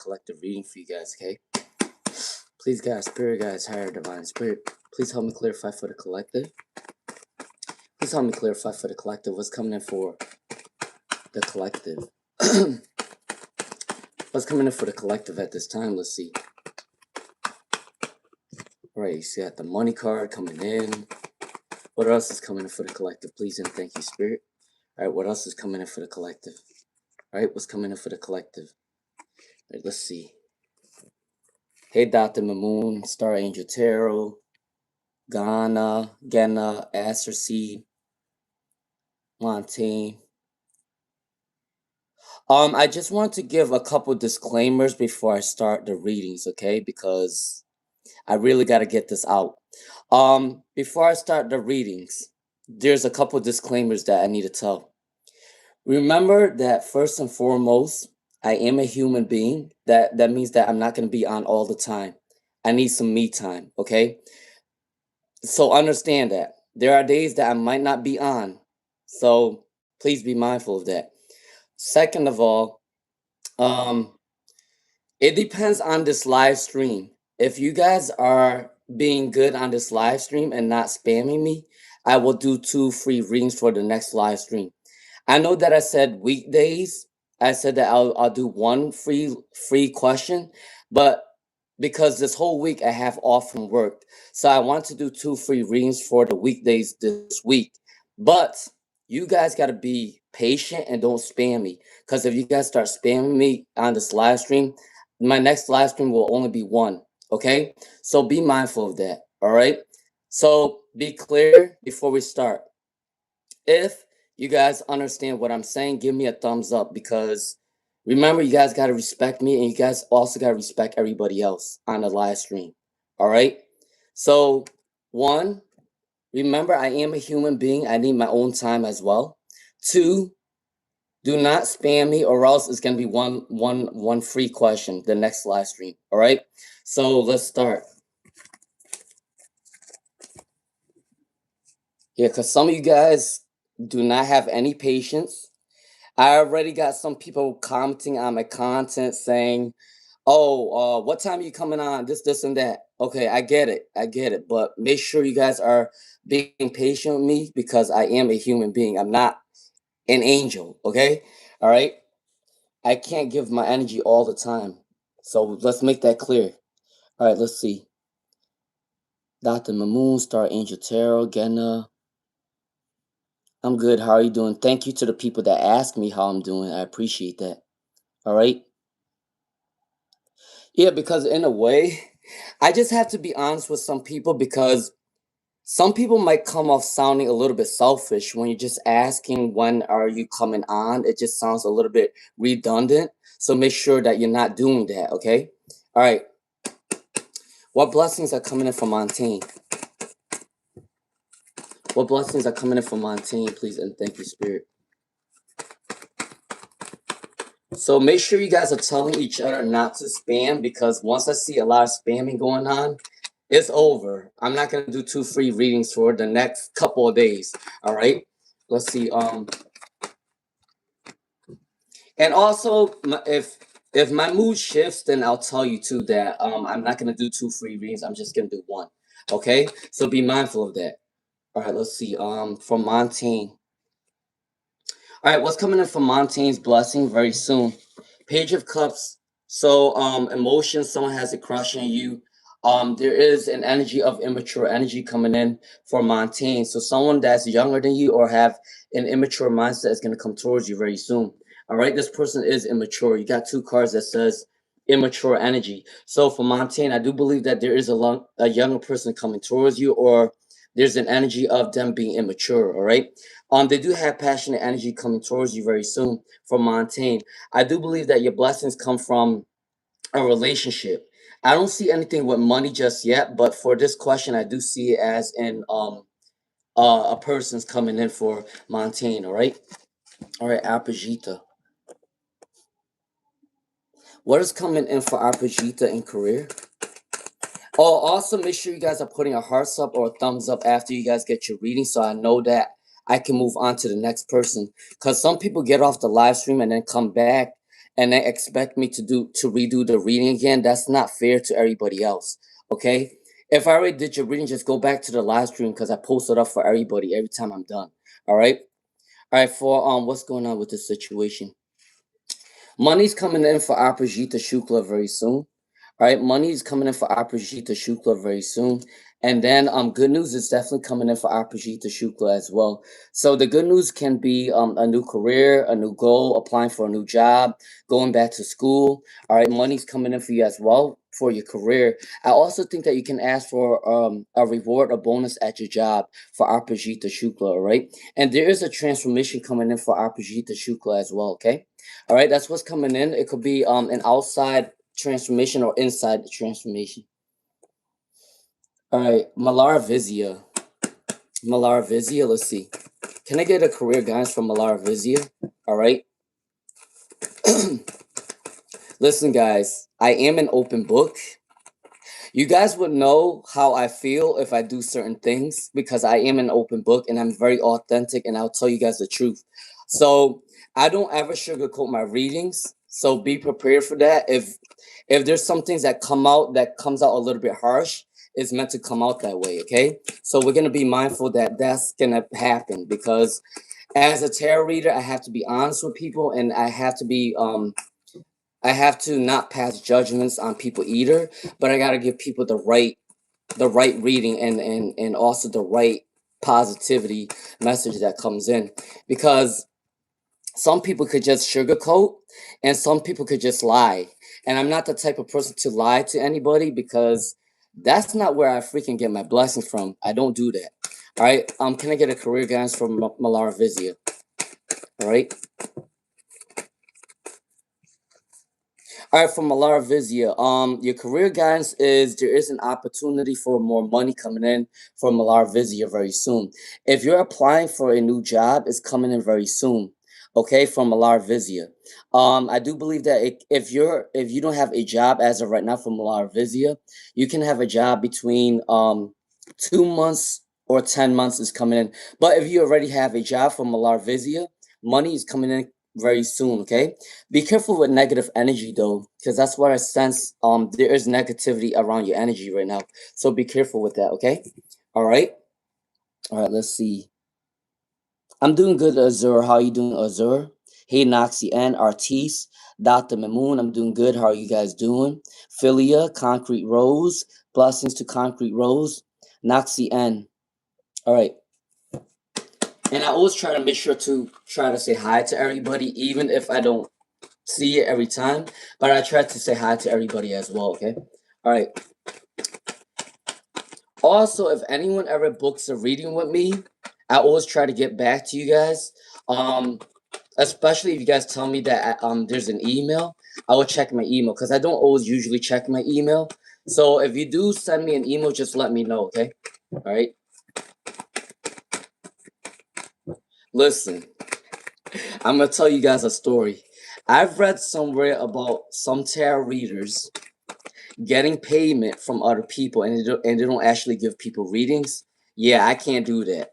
collective reading for you guys, okay? Please, guys, spirit guides, higher divine spirit, please help me clarify for the collective. Please help me clarify for the collective what's coming in for the collective. What's coming in for the collective at this time? Let's see. All right, you see that the money card coming in. What else is coming in for the collective? Please and thank you, spirit. All right, what else is coming in for the collective? All right, what's coming in for the collective? All right, let's see. Hey, Dr. Mamoon, Star Angel Tarot, Ghana, Aster Seed, Montaigne. I just want to give a couple disclaimers before I start the readings, okay? Because I really got to get this out. Before I start the readings, there's a couple disclaimers that I need to tell. Remember that first and foremost, I am a human being. That means that I'm not going to be on all the time. I need some me time, okay? So understand that. There are days that I might not be on. So please be mindful of that. Second of all, it depends on this live stream. If you guys are being good on this live stream and not spamming me, I will do 2 free readings for the next live stream. I know that I said weekdays. I said that I'll do 1 free question, but because this whole week I have off from work, so I want to do 2 free readings for the weekdays this week. But you guys got to be patient and don't spam me, because if you guys start spamming me on this live stream, my next live stream will only be 1. Okay, so be mindful of that. All right, so be clear before we start. If you guys understand what I'm saying, give me a thumbs up, because remember, you guys got to respect me, and you guys also got to respect everybody else on the live stream. All right, so 1, remember, I am a human being. I need my own time as well. 2, do not spam me, or else it's gonna be one free question the next live stream. All right, so let's start. Yeah, because some of you guys do not have any patience. I already got some people commenting on my content saying, "Oh, what time are you coming on? This, and that." Okay, I get it. But make sure you guys are being patient with me, because I am a human being. I'm not an angel. Okay, all right. I can't give my energy all the time. So let's make that clear. All right, let's see. Dr. Mamoon, Star Angel Tarot, Genna. I'm good. How are you doing? Thank you to the people that ask me how I'm doing. I appreciate that. All right. Yeah, because in a way, I just have to be honest with some people, because some people might come off sounding a little bit selfish when you're just asking when are you coming on. It just sounds a little bit redundant. So make sure that you're not doing that, okay? All right. What blessings are coming in from Montaigne? What blessings are coming in from Montaigne, please, and thank you, Spirit. So make sure you guys are telling each other not to spam, because once I see a lot of spamming going on, it's over. I'm not going to do 2 free readings for the next couple of days. All right. Let's see. And also, if my mood shifts, then I'll tell you too that I'm not going to do 2 free readings. I'm just going to do 1. Okay. So be mindful of that. All right. Let's see. From Montaigne. All right, what's coming in from Montaigne's blessing very soon? Page of Cups. So, emotions. Someone has a crush on you. There is an energy of immature energy coming in for Montaigne. So, someone that's younger than you or have an immature mindset is going to come towards you very soon. All right, this person is immature. You got 2 cards that says immature energy. So, for Montaigne, I do believe that there is a younger person coming towards you, or there's an energy of them being immature. All right. They do have passionate energy coming towards you very soon from Montaigne. I do believe that your blessings come from a relationship. I don't see anything with money just yet, but for this question, I do see it as in a person's coming in for Montaigne. All right, Arpegita. What is coming in for Arpegita in career? Oh, also make sure you guys are putting a hearts up or a thumbs up after you guys get your reading, so I know that I can move on to the next person. Because some people get off the live stream and then come back and they expect me to redo the reading again. That's not fair to everybody else. Okay. If I already did your reading, just go back to the live stream because I post it up for everybody every time I'm done. All right. All right. For what's going on with this situation? Money's coming in for Aprijita Shukla very soon. All right, money is coming in for Aprijita Shukla very soon. And then good news is definitely coming in for Aprijita Shukla as well. So the good news can be a new career, a new goal, applying for a new job, going back to school. All right, money's coming in for you as well for your career. I also think that you can ask for a reward, a bonus at your job for Aprijita Shukla, all right? And there is a transformation coming in for Aprijita Shukla as well, okay? All right, that's what's coming in. It could be an outside transformation or inside the transformation. All right, Malara Vizia. Malara Vizia, let's see. Can I get a career guidance from Malara Vizia? All right. Listen, guys, I am an open book. You guys would know how I feel if I do certain things because I am an open book and I'm very authentic and I'll tell you guys the truth. So I don't ever sugarcoat my readings. So be prepared for that. If there's some things that comes out a little bit harsh, it's meant to come out that way. Okay. So we're gonna be mindful that that's gonna happen because as a tarot reader, I have to be honest with people and I have to not pass judgments on people either, but I got to give people the right reading and also the right positivity message that comes in because some people could just sugarcoat and some people could just lie. And I'm not the type of person to lie to anybody because that's not where I freaking get my blessings from. I don't do that. All right. Can I get a career guidance from Malara Vizia? All right. All right, from Malara Vizia, your career guidance is there is an opportunity for more money coming in from Malara Vizia very soon. If you're applying for a new job, it's coming in very soon. Okay, from Malara Vizia. I do believe that if you don't have a job as of right now from Malara Vizia, you can have a job between 2 months or 10 months is coming in. But if you already have a job from Malara Vizia, money is coming in very soon. Okay. Be careful with negative energy though, because that's what I sense. There is negativity around your energy right now, so be careful with that. Okay, all right, all right. Let's see. I'm doing good, Azur. How you doing, Azur? Hey, Noxy and Artis, Dr. Mamoon. I'm doing good. How are you guys doing? Philia, Concrete Rose, blessings to Concrete Rose, Noxy N. All right. And I always try to make sure to try to say hi to everybody, even if I don't see it every time, but I try to say hi to everybody as well, okay? All right. Also, if anyone ever books a reading with me, I always try to get back to you guys. Um, Especially if you guys tell me that there's an email, I will check my email because I don't always usually check my email. So if you do send me an email, just let me know, okay? All right. Listen, I'm gonna tell you guys a story. I've read somewhere about some tarot readers getting payment from other people and they don't actually give people readings. Yeah, I can't do that.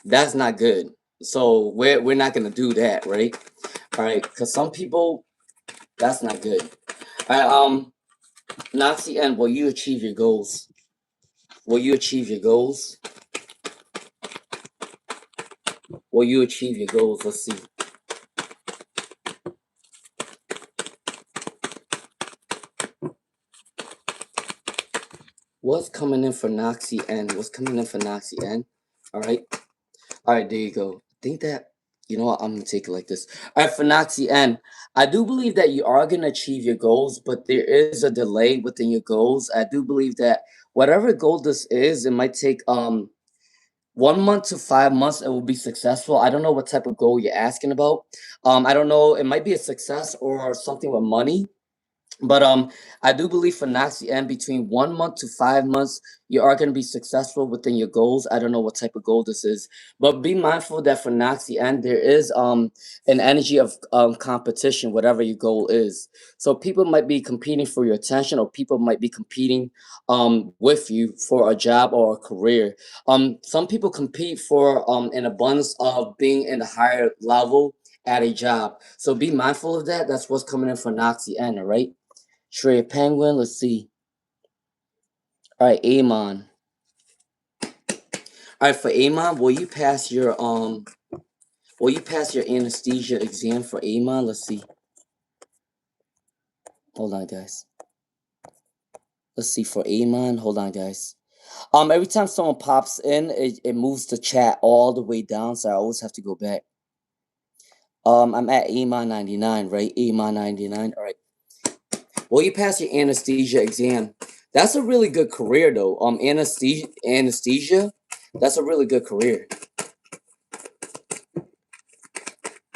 That's not good. So we're not gonna do that, right? All right, because some people, that's not good. All right, Nazi and will you achieve your goals? Will you achieve your goals? Will you achieve your goals? Let's see. What's coming in for Noxy N? What's coming in for Noxy N? All right. All right, there you go. I think that, you know what, I'm going to take it like this. All right, for Nazi N, I do believe that you are going to achieve your goals, but there is a delay within your goals. I do believe that whatever goal this is, it might take 1 month to 5 months. It will be successful. I don't know what type of goal you're asking about. I don't know. It might be a success or something with money. But I do believe for Nazi and between 1 month to 5 months, you are going to be successful within your goals. I don't know what type of goal this is, but be mindful that for Nazi and there is an energy of competition, whatever your goal is. So people might be competing for your attention, or people might be competing with you for a job or a career. Some people compete for an abundance of being in a higher level at a job. So be mindful of that. That's what's coming in for Noxy N, all right? Stray Penguin, let's see. All right, Amon. All right, for Amon, will you pass your anesthesia exam for Amon? Let's see. Hold on, guys. Let's see for Amon. Hold on, guys. Every time someone pops in, it moves the chat all the way down, so I always have to go back. I'm at Amon 99, right? Amon 99. All right. Will you pass your anesthesia exam? That's a really good career, though. Anesthesia. That's a really good career.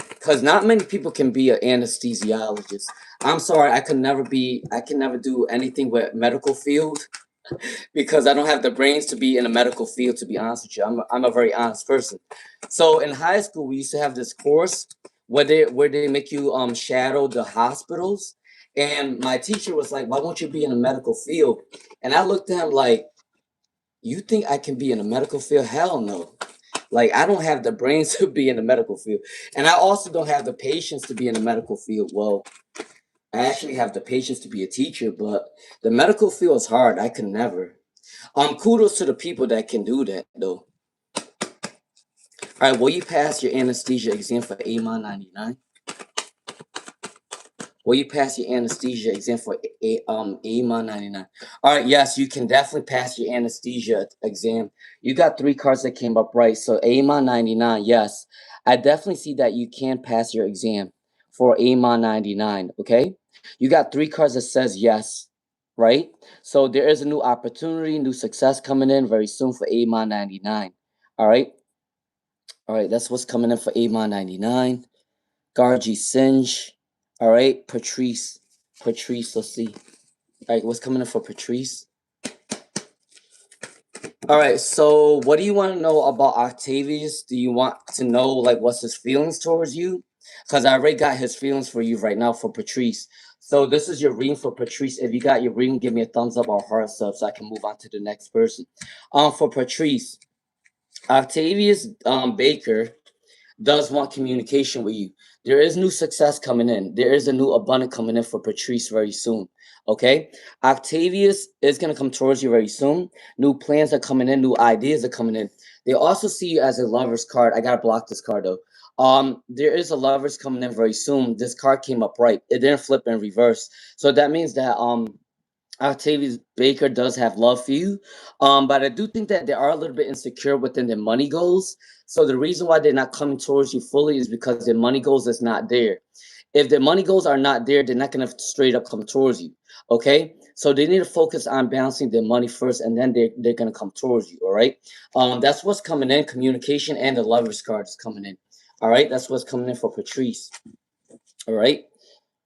Because not many people can be an anesthesiologist. I'm sorry, I can never do anything with medical field because I don't have the brains to be in a medical field, to be honest with you. I'm a very honest person. So in high school, we used to have this course where they make you shadow the hospitals. And my teacher was like, why won't you be in a medical field? And I looked at him like, you think I can be in a medical field? Hell no. Like, I don't have the brains to be in the medical field. And I also don't have the patience to be in the medical field. Well, I actually have the patience to be a teacher, but the medical field is hard. I could never. Kudos to the people that can do that, though. All right, will you pass your anesthesia exam for AMON 99? Will you pass your anesthesia exam for AMON 99? All right, yes, you can definitely pass your anesthesia exam. You got 3 cards that came up right. So AMON 99, yes. I definitely see that you can pass your exam for AMON 99, okay? You got 3 cards that says yes, right? So there is a new opportunity, new success coming in very soon for AMON 99. All right? All right, that's what's coming in for AMON 99. Gargi Singe. All right, Patrice. Patrice, let's see. All right, what's coming in for Patrice? All right, so what do you want to know about Octavius? Do you want to know, like, what's his feelings towards you? Because I already got his feelings for you right now for Patrice. So this is your reading for Patrice. If you got your reading, give me a thumbs up or heart sub so I can move on to the next person. For Patrice, Octavius Baker does want communication with you. There is new success coming in. There is a new abundance coming in for Patrice very soon. Okay? Octavius is going to come towards you very soon. New plans are coming in. New ideas are coming in. They also see you as a lover's card. I got to block this card though. There is a lover's coming in very soon. This card came up right. It didn't flip in reverse. So that means that Octavius Baker does have love for you, but I do think that they are a little bit insecure within their money goals. So the reason why they're not coming towards you fully is because their money goals is not there. If their money goals are not there, they're not gonna straight up come towards you. Okay, so they need to focus on balancing their money first, and then they're gonna come towards you. All right, that's what's coming in. Communication and the lovers card is coming in. All right, that's what's coming in for Patrice. All right.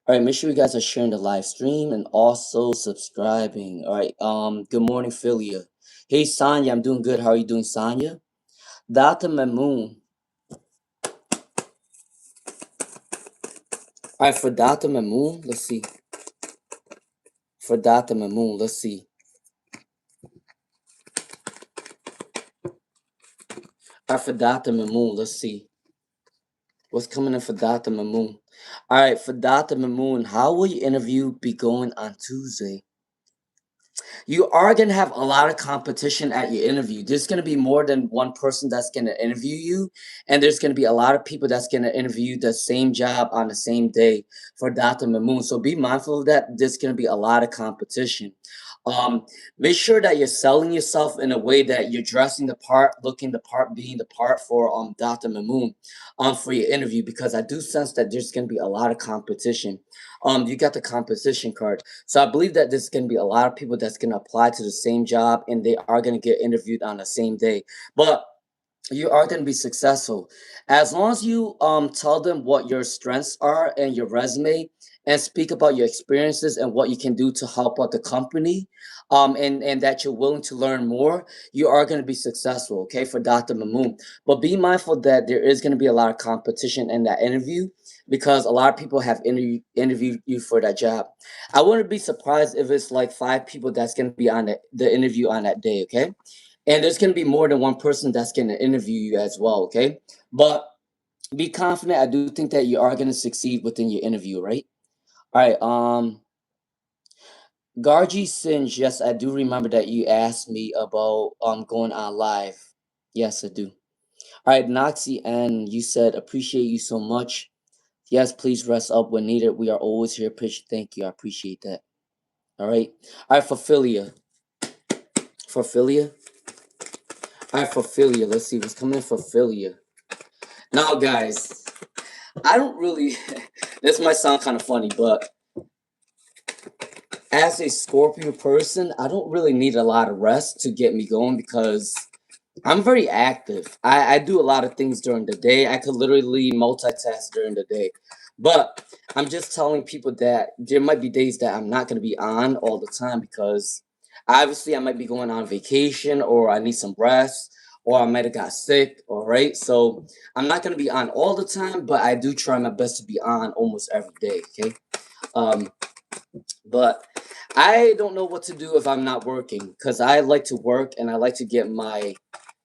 All right, make sure you guys are sharing the live stream and also subscribing. All right, good morning, Philia. Hey, Sanya, I'm doing good. How are you doing, Sanya? Dr. Mamoon. All right, for Dr. Mamoon, let's see. For Dr. Mamoon, let's see. All right, for Dr. Mamoon, let's see. What's coming in for Dr. Mamoon? All right, for Dr. Mamoon, how will your interview be going on Tuesday? You are going to have a lot of competition at your interview. There's going to be more than one person that's going to interview you, and there's going to be a lot of people that's going to interview the same job on the same day for Dr. Mamoon. So be mindful of that. There's going to be a lot of competition. Make sure that you're selling yourself in a way that you're dressing the part, looking the part, being the part for Dr. Mamoon for your interview, because I do sense that there's going to be a lot of competition. You got the competition card. So I believe that there's going to be a lot of people that's going to apply to the same job and they are going to get interviewed on the same day. But you are going to be successful as long as you tell them what your strengths are and your resume and speak about your experiences and what you can do to help out the company, and that you're willing to learn more. You are going to be successful, okay, for Dr. Mamoon. But be mindful that there is going to be a lot of competition in that interview because a lot of people have interviewed you for that job. I wouldn't be surprised if it's like 5 people that's going to be on the interview on that day, okay? And there's going to be more than one person that's going to interview you as well, okay? But Be confident. I do think that you are going to succeed within your interview, right? All right. Garji Singe, yes, I do remember that you asked me about going on live. Yes, I do. All right, Noxie, and you said appreciate you so much. Yes, please rest up when needed. We are always here. Pitch. Thank you. I appreciate that. All right. All right, for Philia. For Philia. All right, for Philia. Let's see what's coming in for Philia. Now, guys, I don't really. This might sound kind of funny, but as a Scorpio person, I don't really need a lot of rest to get me going because I'm very active. I do a lot of things during the day. I could literally multitask during the day. But I'm just telling people that there might be days that I'm not going to be on all the time because obviously I might be going on vacation or I need some rest or I might have got sick. All right. So I'm not going to be on all the time, but I do try my best to be on almost every day. Okay. Um, but I don't know what to do if I'm not working because I like to work and I like to get my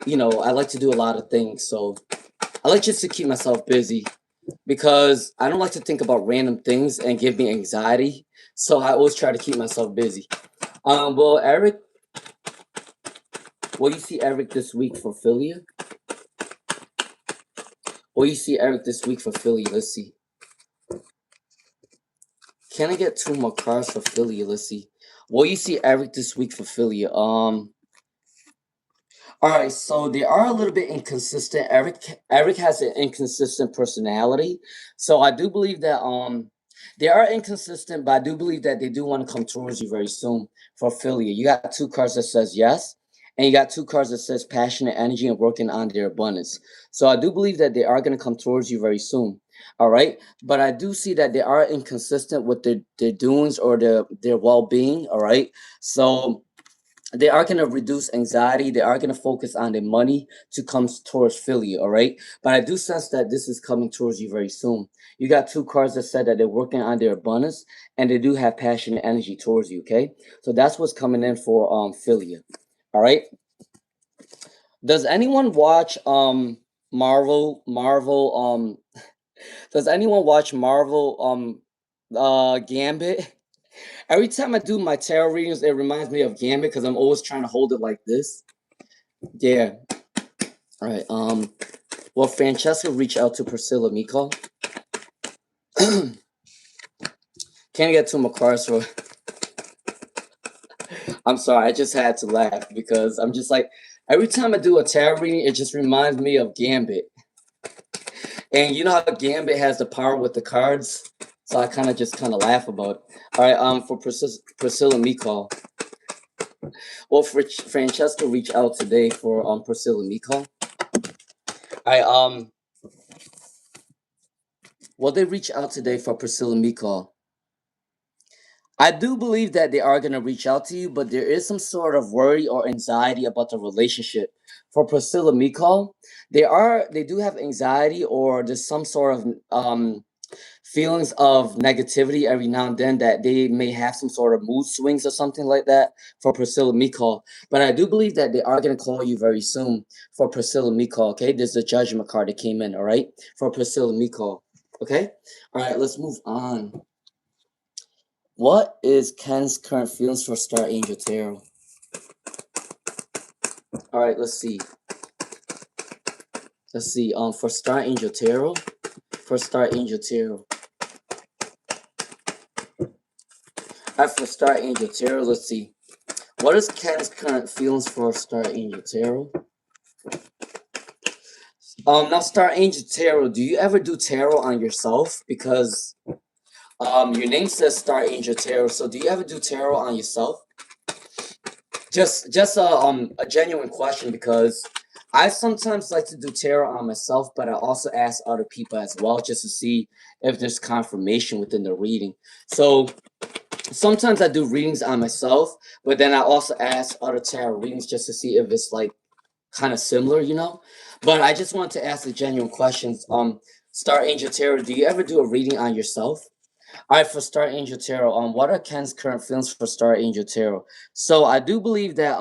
I like to do a lot of things. So I like just to keep myself busy because I don't like to think about random things and give me anxiety. So I always try to keep myself busy. Well, Eric, will you see Eric this week for Philia? Will you see Eric this week for Philia? Let's see. Can I get 2 more cards for Philia? Let's see. Will you see Eric this week for Philia? All right, so they are a little bit inconsistent. Eric has an inconsistent personality, so I do believe that they are inconsistent, but I do believe that they do want to come towards you very soon for Philia. You got 2 cards that says yes, and you got 2 cards that says passionate energy and working on their abundance. So I do believe that they are going to come towards you very soon. All right, but I do see that they are inconsistent with their doings or their well being. All right, so they are going to reduce anxiety. They are going to focus on their money to come towards Philly, all right? But I do sense that this is coming towards you very soon. You got 2 cards that said that they're working on their abundance and they do have passion and energy towards you, okay? So that's what's coming in for Philly, all right? Does anyone watch Marvel does anyone watch Marvel Gambit? Every time I do my tarot readings, it reminds me of Gambit because I'm always trying to hold it like this. Yeah. All right. Well, Francesca reached out to Priscilla Miko. Can I get 2 more cards for? I'm sorry. I just had to laugh because I'm just like every time I do a tarot reading, it just reminds me of Gambit. And you know how Gambit has the power with the cards, so I kind of laugh about it. All right. For Priscilla Miko. Well, Francesca reached out today for Priscilla Miko. All right. Well, they reached out today for Priscilla Miko. I do believe that they are going to reach out to you, but there is some sort of worry or anxiety about the relationship. For Priscilla Miko, they do have anxiety or there's some sort of feelings of negativity every now and then that they may have some sort of mood swings or something like that for Priscilla Miko. But I do believe that they are going to call you very soon for Priscilla Miko. Okay, there's a judgment card that came in. All right, for Priscilla Miko. Okay, all right, let's move on. What is Ken's current feelings for Star Angel Tarot? All right, let's see. Let's see. For Star Angel Tarot, for Star Angel Tarot. All right, for Star Angel Tarot, let's see. What is Ken's current feelings for Star Angel Tarot? Now Star Angel Tarot, do you ever do tarot on yourself? Because your name says Star Angel Tarot, so do you ever do tarot on yourself? Just a genuine question because I sometimes like to do tarot on myself, but I also ask other people as well just to see if there's confirmation within the reading. So sometimes I do readings on myself, but then I also ask other tarot readings just to see if it's like kind of similar, you know. But I just want to ask the genuine questions. Star Angel Tarot, do you ever do a reading on yourself? All right, for Star Angel Tarot, what are Ken's current feelings for Star Angel Tarot? So I do believe that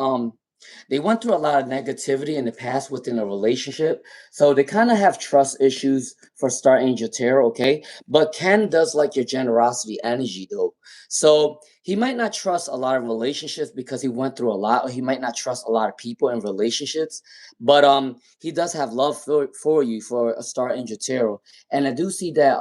They went through a lot of negativity in the past within a relationship. So they kind of have trust issues for Star Angel Tarot, okay? But Ken does like your generosity energy though. So he might not trust a lot of relationships because he went through a lot, or he might not trust a lot of people in relationships. But he does have love for you for a Star Angel Tarot. And I do see that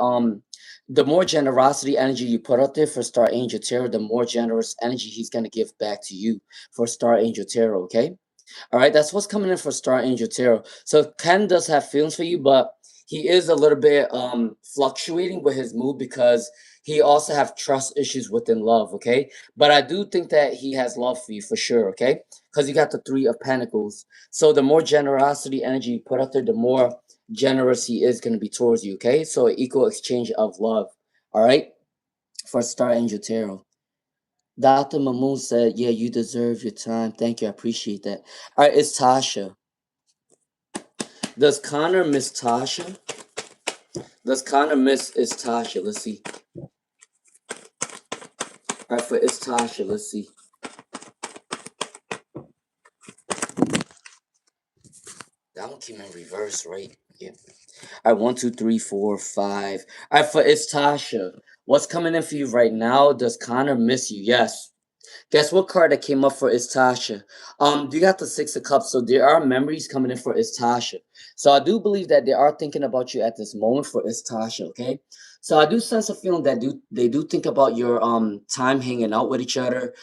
the more generosity energy you put out there for Star Angel Tarot, the more generous energy he's gonna give back to you for Star Angel Tarot, okay? All right, that's what's coming in for Star Angel Tarot. So Ken does have feelings for you, but he is a little bit fluctuating with his mood because he also have trust issues within love, okay? But I do think that he has love for you for sure, okay? Because you got the Three of Pentacles. So the more generosity energy you put out there, the more generous he is going to be towards you, okay? So an equal exchange of love, all right? For Star Angel Tarot. Dr. Mamoon said, yeah, you deserve your time. Thank you. I appreciate that. All right, it's Tasha. Does Connor miss Tasha? Does Connor miss is Tasha? Let's see. All right, for it's Tasha. Let's see. That one came in reverse, right? Yeah. All right, 1, 2, 3, 4, 5. All right, for it's Tasha. What's coming in for you right now? Does Connor miss you? Yes. Guess what card that came up for is Tasha? You got the Six of Cups, so there are memories coming in for is Tasha. So I do believe that they are thinking about you at this moment for is Tasha, okay? So I do sense a feeling that they do think about your time hanging out with each other.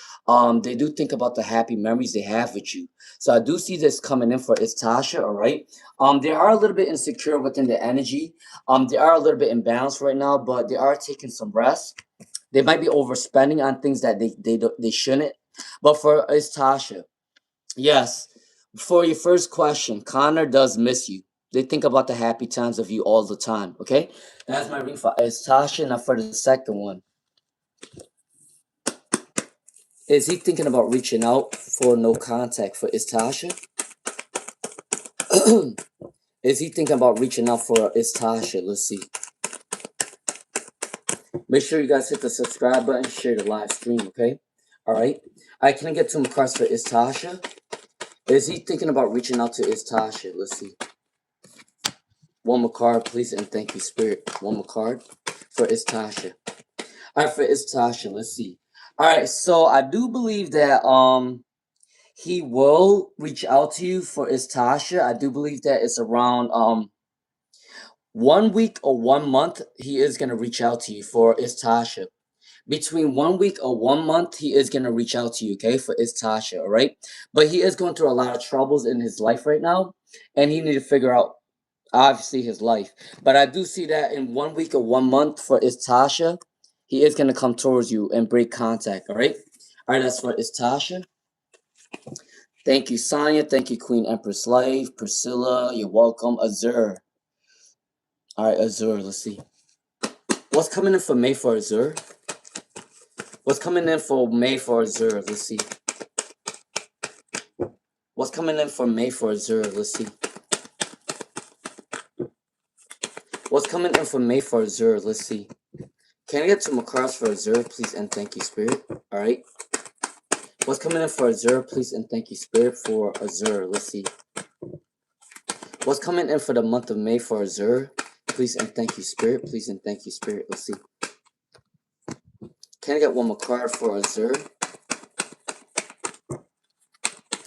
They do think about the happy memories they have with you. So I do see this coming in for is Tasha, all right? They are a little bit insecure within the energy. They are a little bit imbalanced right now, but they are taking some rest. They might be overspending on things that they shouldn't. But for it's Tasha, yes. For your first question, Connor does miss you. They think about the happy times of you all the time. Okay, that's my ring for it's Tasha. Now for the second one, is he thinking about reaching out for no contact for is Tasha? Is he thinking about reaching out for is Tasha? Let's see. Make sure you guys hit the subscribe button, share the live stream. Okay, all right. I can get some cards for is Tasha. Is he thinking about reaching out to Tasha? Let's see. One more card, please, and thank you, Spirit. One more card for Tasha. All right, for Tasha. Let's see. All right, so I do believe that he will reach out to you for Tasha. I do believe that it's around 1 week or 1 month. He is gonna reach out to you for Tasha. Between 1 week or 1 month, he is gonna reach out to you, okay, for Tasha, all right? But he is going through a lot of troubles in his life right now, and he need to figure out obviously his life. But I do see that in 1 week or 1 month for Tasha, he is gonna come towards you and break contact, all right? All right, that's for Tasha. Thank you, Sonia. Thank you, Queen Empress Life. Priscilla, you're welcome. Azure. All right, Azure, let's see. What's coming in for May for Azure? What's coming in for May for Azure? Let's see. What's coming in for May for Azure? Let's see. What's coming in for May for Azure? Let's see. Can I get some cards for Azure, please? And thank you, Spirit. All right. What's coming in for Azure, please? And thank you, Spirit, for Azure. Let's see. What's coming in for the month of May for Azure? Please and thank you, Spirit. Please and thank you, Spirit. Let's see. Can I get one more card for Azure?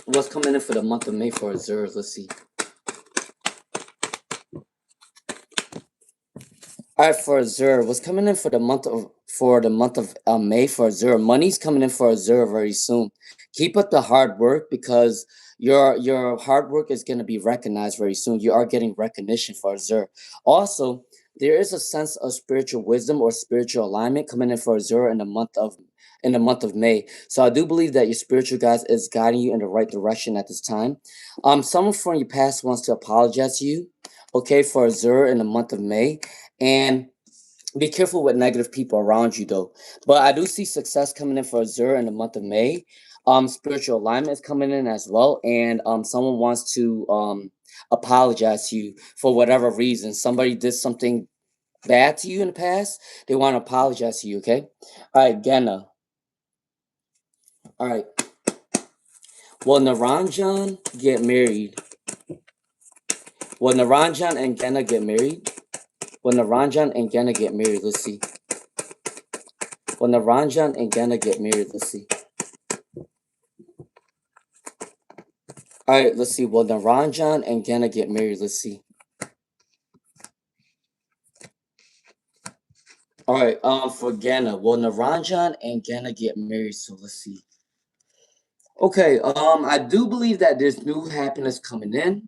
What's coming in for the month of May for Azure? Let's see. All right, for Azure, what's coming in for the month of May for Azure? Money's coming in for Azure very soon. Keep up the hard work because your hard work is going to be recognized very soon. You are getting recognition for Azure. Also, there is a sense of spiritual wisdom or spiritual alignment coming in for Azure in the month of May. So I do believe that your spiritual guides is guiding you in the right direction at this time. Someone from your past wants to apologize to you, okay, for Azure in the month of May. And be careful with negative people around you, though. But I do see success coming in for Azure in the month of May. Spiritual alignment is coming in as well, and someone wants to apologize to you for whatever reason. Somebody did something bad to you in the past. They want to apologize to you. Okay. All right, Genna. All right. Will Naranjan get married? Will Naranjan and Genna get married? Will Naranjan and Genna get married? Let's see. Will Naranjan and Genna get married? Let's see. Alright, let's see. Will Naranjan and Genna get married? Let's see. Alright, for Genna, will Naranjan and Genna get married? So let's see. Okay, I do believe that there's new happiness coming in.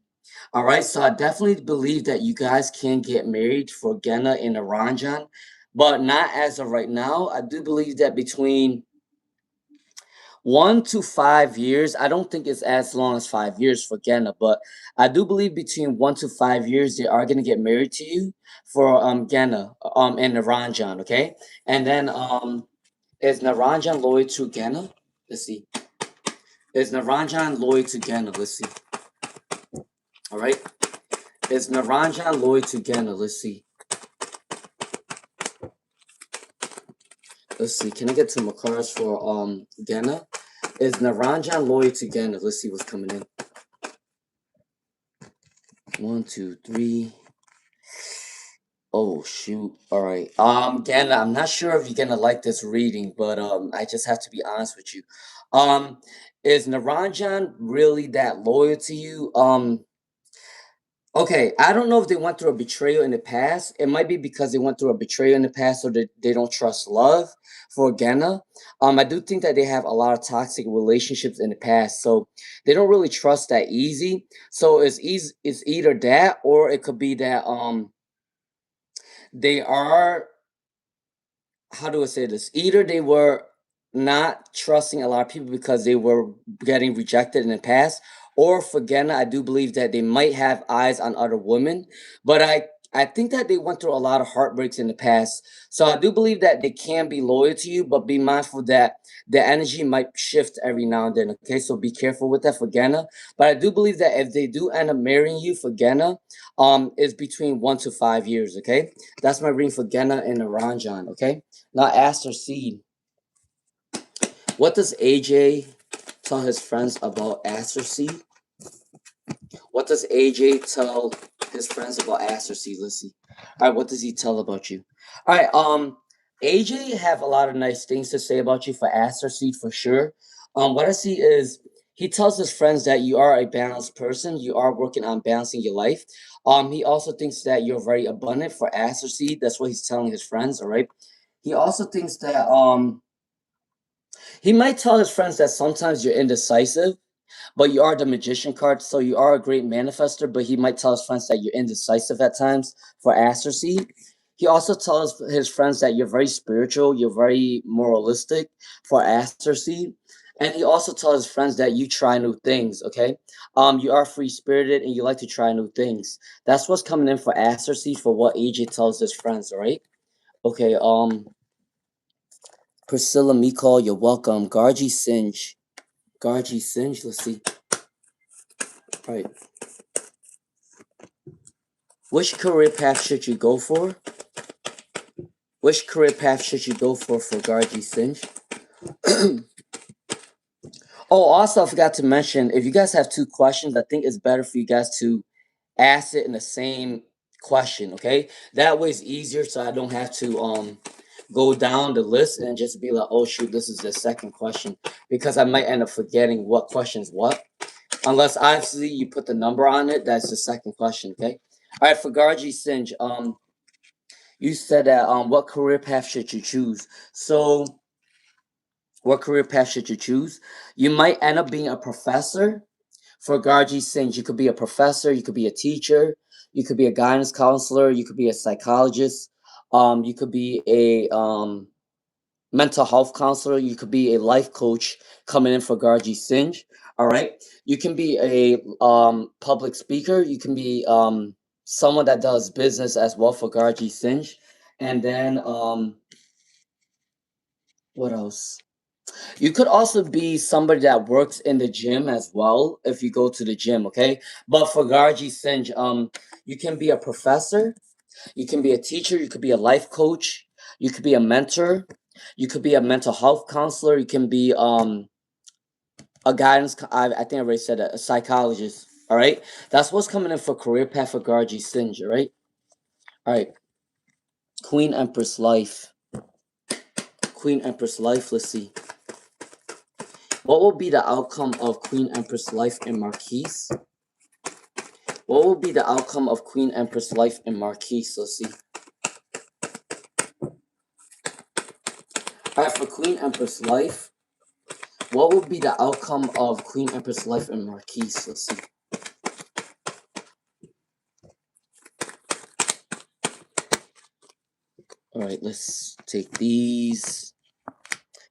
All right, so I definitely believe that you guys can get married for Genna and Naranjan, but not as of right now. I do believe that between 1 to 5 years, I don't think it's as long as 5 years for Genna, but I do believe between 1 to 5 years they are gonna get married to you for Genna and Naranjan, okay? And then is Naranjan loyal to Genna? Let's see. Is Naranjan loyal to Genna? Let's see. All right. Is Naranjan loyal to Genna? Let's see. Let's see. Can I get some more cards for Genna? Is Naranjan loyal to Genna? Let's see what's coming in. 1, 2, 3. Oh shoot. All right. Genna, I'm not sure if you're gonna like this reading, but I just have to be honest with you. Um, is Naranjan really that loyal to you? Okay, I don't know if they went through a betrayal in the past. It might be because they went through a betrayal in the past, so they don't trust love for Genna. I do think that they have a lot of toxic relationships in the past, so they don't really trust that easy. So it's either that or it could be that they are, how do I say this? Either they were not trusting a lot of people because they were getting rejected in the past, or for Genna, I do believe that they might have eyes on other women, but I think that they went through a lot of heartbreaks in the past. So I do believe that they can be loyal to you, but be mindful that the energy might shift every now and then. Okay, so be careful with that for Genna. But I do believe that if they do end up marrying you for Genna, it's between 1 to 5 years. Okay, that's my reading for Genna and Naranjan. Okay. Now Aster Seed. What does AJ tell his friends about Aster Seed? What does AJ tell his friends about Aster Seed? Let's see. All right, what does he tell about you? All right, AJ have a lot of nice things to say about you for Aster Seed for sure. What I see is he tells his friends that you are a balanced person. You are working on balancing your life. He also thinks that you're very abundant for Aster Seed. That's what he's telling his friends. All right. He also thinks that he might tell his friends that sometimes you're indecisive, but you are the magician card, so you are a great manifester, but he might tell his friends that you're indecisive at times for Aster Seed. He also tells his friends that you're very spiritual, you're very moralistic for Aster Seed. And he also tells his friends that you try new things, okay? You are free spirited and you like to try new things. That's what's coming in for Aster Seed for what AJ tells his friends, all right? Okay, Priscilla Mikal, you're welcome. Garji Singe. Garji Singe, let's see. All right. Which career path should you go for? Which career path should you go for Garji Singe? Oh, also, I forgot to mention, if you guys have two questions, I think it's better for you guys to ask it in the same question, okay? That way it's easier so I don't have to go down the list and just be like, oh shoot, this is the second question, because I might end up forgetting what question is what. Unless obviously you put the number on it, that's the second question, okay? All right, for Garji Singe, you said that what career path should you choose? So what career path should you choose? You might end up being a professor. For Garji Singe, you could be a professor, you could be a teacher, you could be a guidance counselor, you could be a psychologist, you could be a mental health counselor, you could be a life coach coming in for Garji Singe. All right. You can be a public speaker, you can be someone that does business as well for Garji Singe. And then what else? You could also be somebody that works in the gym as well if you go to the gym, okay? But for Garji Singe, you can be a professor, you can be a teacher, you could be a life coach, you could be a mentor, you could be a mental health counselor, you can be a guidance. I think I already said that. A psychologist. All right. That's what's coming in for career path for Gargi Singe. All right. All right. Queen Empress life. Queen Empress life. Let's see. What will be the outcome of Queen Empress life in Marquise? What will be the outcome of Queen Empress life in Marquise? Let's see. All right, for Queen Empress life, what will be the outcome of Queen Empress life in Marquise? Let's see. All right, let's take these.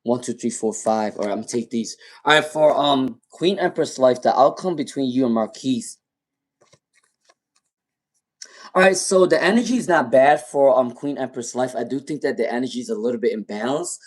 1, 2, 3, 4, 5. All right, I'm gonna take these. All right, for Queen Empress life, the outcome between you and Marquise. All right, so the energy is not bad for Queen Empress life. I do think that the energy is a little bit imbalanced.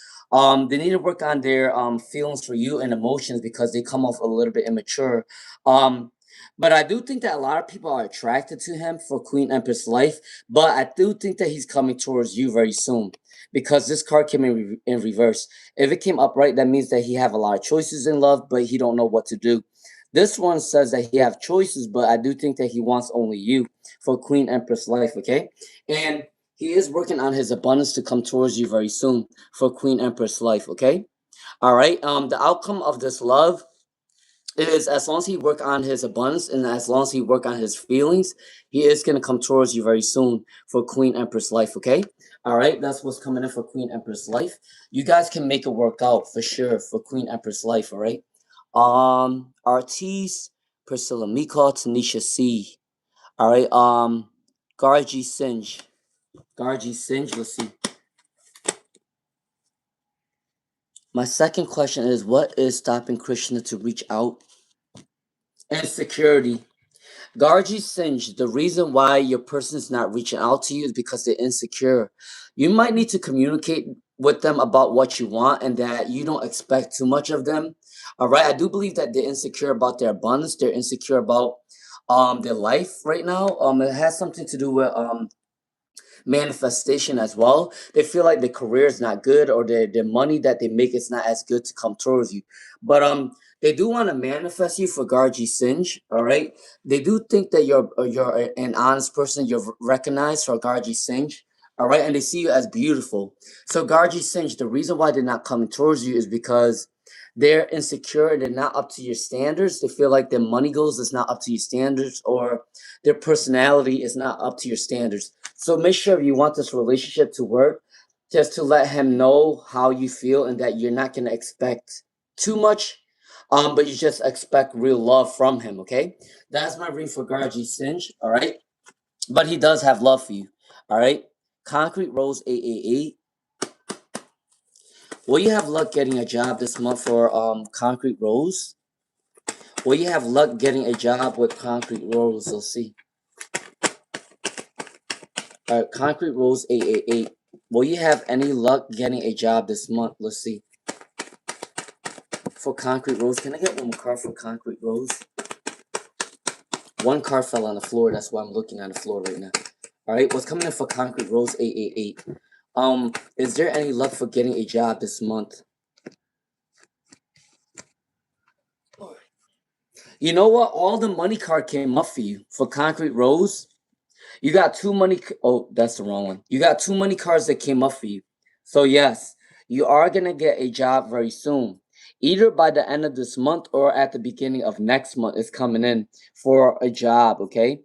They need to work on their feelings for you and emotions because they come off a little bit immature. Um, but I do think that a lot of people are attracted to him for Queen Empress life. But I do think that he's coming towards you very soon because this card came in reverse. If it came upright, that means that he have a lot of choices in love, but he don't know what to do. This one says that he have choices, but I do think that he wants only you for Queen Empress life, okay? And he is working on his abundance to come towards you very soon for Queen Empress life, okay? All right. The outcome of this love is as long as he work on his abundance and as long as he work on his feelings, he is gonna come towards you very soon for Queen Empress life, okay? All right, that's what's coming in for Queen Empress life. You guys can make it work out for sure for Queen Empress life, all right? Artis, Priscilla Miko, Tanisha C. All right. Gargi Singe. Gargi Singe. Let's see. My second question is, what is stopping Krishna to reach out? Insecurity. Gargi Singe, the reason why your person is not reaching out to you is because they're insecure. You might need to communicate with them about what you want and that you don't expect too much of them. All right. I do believe that they're insecure about their abundance. They're insecure about their life right now. It has something to do with manifestation as well. They feel like their career is not good or their money that they make is not as good to come towards you. But they do want to manifest you for Gargi Singe, all right? They do think that you're an honest person, you're recognized for Gargi Singe, all right? And they see you as beautiful. So Gargi Singe, the reason why they're not coming towards you is because they're insecure and they're not up to your standards. They feel like their money goals is not up to your standards or their personality is not up to your standards. So make sure if you want this relationship to work, just to let him know how you feel and that you're not going to expect too much, but you just expect real love from him, okay? That's my reading for Gargi Singe, all right? But he does have love for you, all right? Concrete Rose 888. Will you have luck getting a job this month for Concrete Rose? Will you have luck getting a job with Concrete Rose? Let's see. Concrete Rose 888. Will you have any luck getting a job this month? Let's see. For Concrete Rose, can I get one more card for Concrete Rose? One card fell on the floor. That's why I'm looking on the floor right now. All right, what's coming in for Concrete Rose 888? Is there any luck for getting a job this month? You know what? All the money card came up for you for Concrete Rose. You got two money. Oh, that's the wrong one. You got two money cards that came up for you. So yes, you are gonna get a job very soon. Either by the end of this month or at the beginning of next month is coming in for a job. Okay.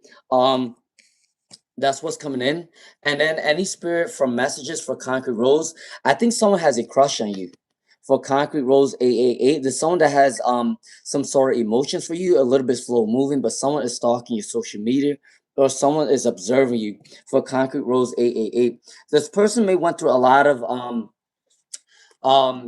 That's what's coming in. And then any spirit from messages for Concrete Rose. I think someone has a crush on you. For Concrete Rose 888, there's someone that has some sort of emotions for you, a little bit slow moving, but someone is stalking your social media or someone is observing you. For Concrete Rose 888, this person may went through a lot of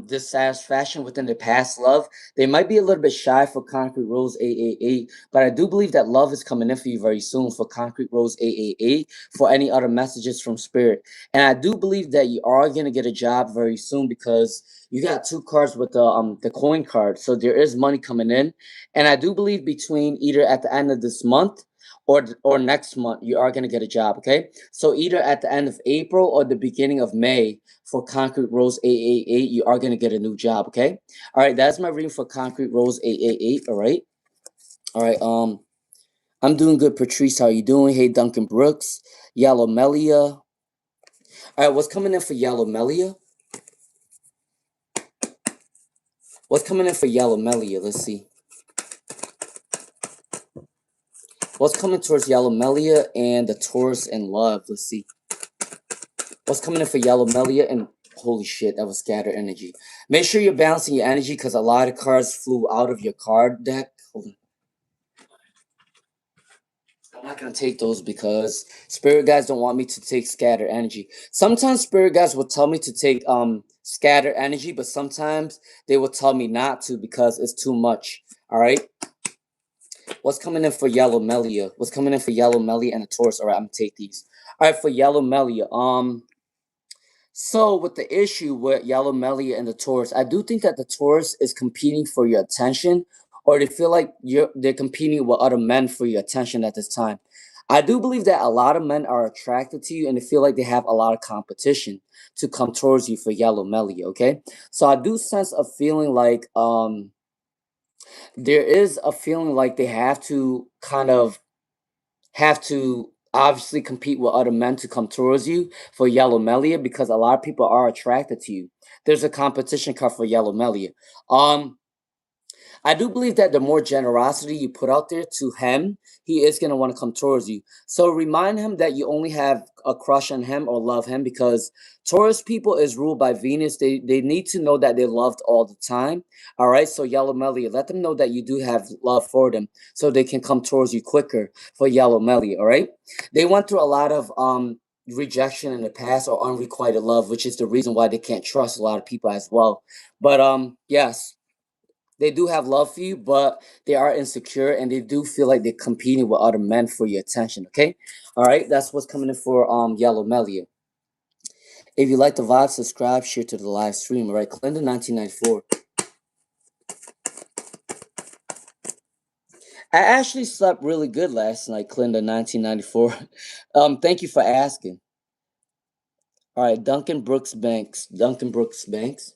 dissatisfaction within their past love. They might be a little bit shy for Concrete Rose 888, but I do believe that love is coming in for you very soon for Concrete Rose 888 for any other messages from Spirit. And I do believe that you are going to get a job very soon because you got two cards with the coin card. So there is money coming in. And I do believe between either at the end of this month or next month you are going to get a job, okay? So either at the end of April or the beginning of May for Concrete Rose 888, you are going to get a new job, okay? All right, that's my reading for Concrete Rose 888, all right? All right, I'm doing good, Patrice. How you doing? Hey, Duncan Brooks, Yellow Melia. All right, what's coming in for Yellow Melia? What's coming in for Yellow Melia? Let's see. What's coming towards Yellow Melia and the Taurus in love? Let's see. What's coming in for Yellow Melia and holy shit, that was scattered energy. Make sure you're balancing your energy because a lot of cards flew out of your card deck. Hold on. I'm not gonna take those because spirit guides don't want me to take scattered energy. Sometimes spirit guides will tell me to take scattered energy, but sometimes they will tell me not to because it's too much. All right. What's coming in for Yellow Melia? What's coming in for Yellow Melia and the Taurus? All right, I'm gonna take these. All right, for Yellow Melia. So with the issue with Yellow Melia and the Taurus, I do think that the Taurus is competing for your attention, or they feel like they're competing with other men for your attention at this time. I do believe that a lot of men are attracted to you and they feel like they have a lot of competition to come towards you for Yellow Melia, okay? So I do sense a feeling like there is a feeling like they have to obviously compete with other men to come towards you for Yellow Melia because a lot of people are attracted to you. There's a competition card for Yellow Melia. Um, I do believe that the more generosity you put out there to him, he is going to want to come towards you. So remind him that you only have a crush on him or love him because Taurus people is ruled by Venus. They need to know that they're loved all the time. All right. So Yellow Melia, let them know that you do have love for them so they can come towards you quicker for Yellow Melia. All right. They went through a lot of rejection in the past or unrequited love, which is the reason why they can't trust a lot of people as well. But yes, they do have love for you, but they are insecure and they do feel like they're competing with other men for your attention. Okay, all right, that's what's coming in for Yellow Melia. If you like the vibe, subscribe, share to the live stream. All right, Clinton 1994. I actually slept really good last night, Clinton 1994. Thank you for asking. All right, Duncan Brooks Banks. Duncan Brooks Banks.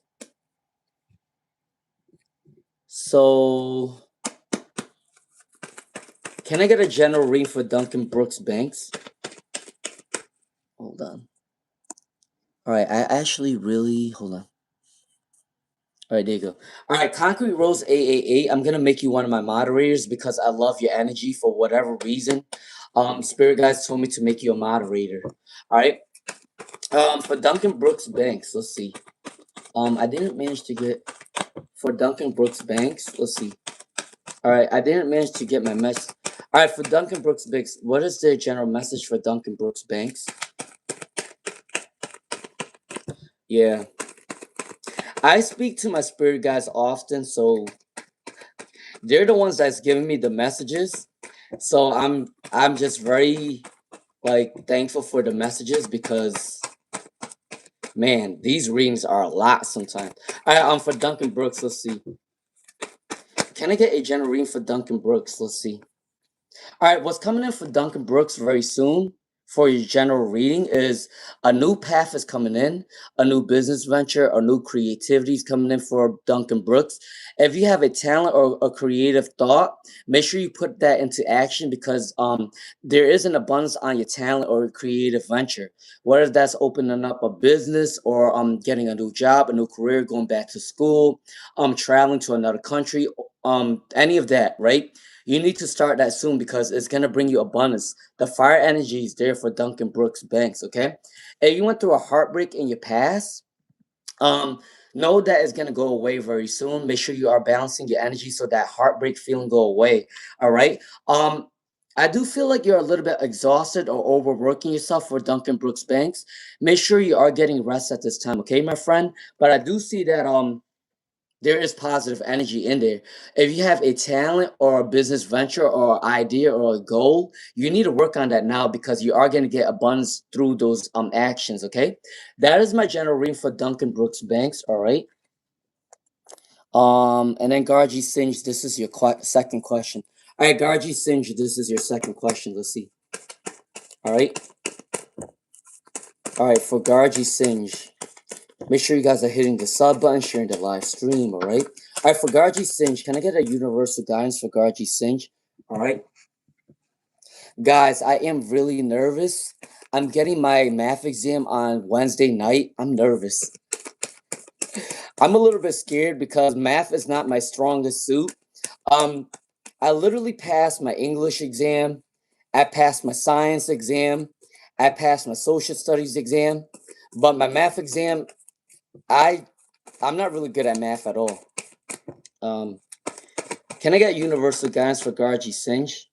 So, can I get a general read for Duncan Brooks Banks? Hold on. All right, I actually really hold on. All right, there you go. All right, Concrete Rose 888. I'm gonna make you one of my moderators because I love your energy for whatever reason. Spirit guys told me to make you a moderator. All right. For Duncan Brooks Banks, let's see. I didn't manage to get for Duncan Brooks Banks. Let's see. All right, I didn't manage to get my mess. All right, for Duncan Brooks Banks, what is the general message for Duncan Brooks Banks? Yeah, I speak to my spirit guys often, so they're the ones that's giving me the messages. So I'm just very like thankful for the messages because man, these readings are a lot sometimes. All right, for Duncan Brooks, let's see. Can I get a general reading for Duncan Brooks? Let's see. All right, what's coming in for Duncan Brooks very soon for your general reading is a new path is coming in, a new business venture, a new creativity is coming in for Duncan Brooks. If you have a talent or a creative thought, make sure you put that into action because there is an abundance on your talent or creative venture. Whether that's opening up a business or getting a new job, a new career, going back to school, traveling to another country, any of that, right? You need to start that soon because it's gonna bring you abundance. The fire energy is there for Duncan Brooks Banks, okay? If you went through a heartbreak in your past, um, know that it's gonna go away very soon. Make sure you are balancing your energy so that heartbreak feeling go away. All right. I do feel like you're a little bit exhausted or overworking yourself for Duncan Brooks Banks. Make sure you are getting rest at this time, okay, my friend? But I do see that there is positive energy in there. If you have a talent or a business venture or idea or a goal, you need to work on that now because you are going to get abundance through those actions. Okay, that is my general reading for Duncan Brooks Banks. All right. And then Garji Singe, this is your second question. All right, Gargi Singe, this is your second question. Let's see. All right. All right, for Gargi Singe, make sure you guys are hitting the sub button, sharing the live stream. All right. All right, for Gargi Singe, can I get a universal guidance for Gargi Singe? All right. Guys, I am really nervous. I'm getting my math exam on Wednesday night. I'm nervous. I'm a little bit scared because math is not my strongest suit. Um, I literally passed my English exam. I passed my science exam. I passed my social studies exam. But my math exam, I'm not really good at math at all. Um, can I get universal guidance for Gargi Singe?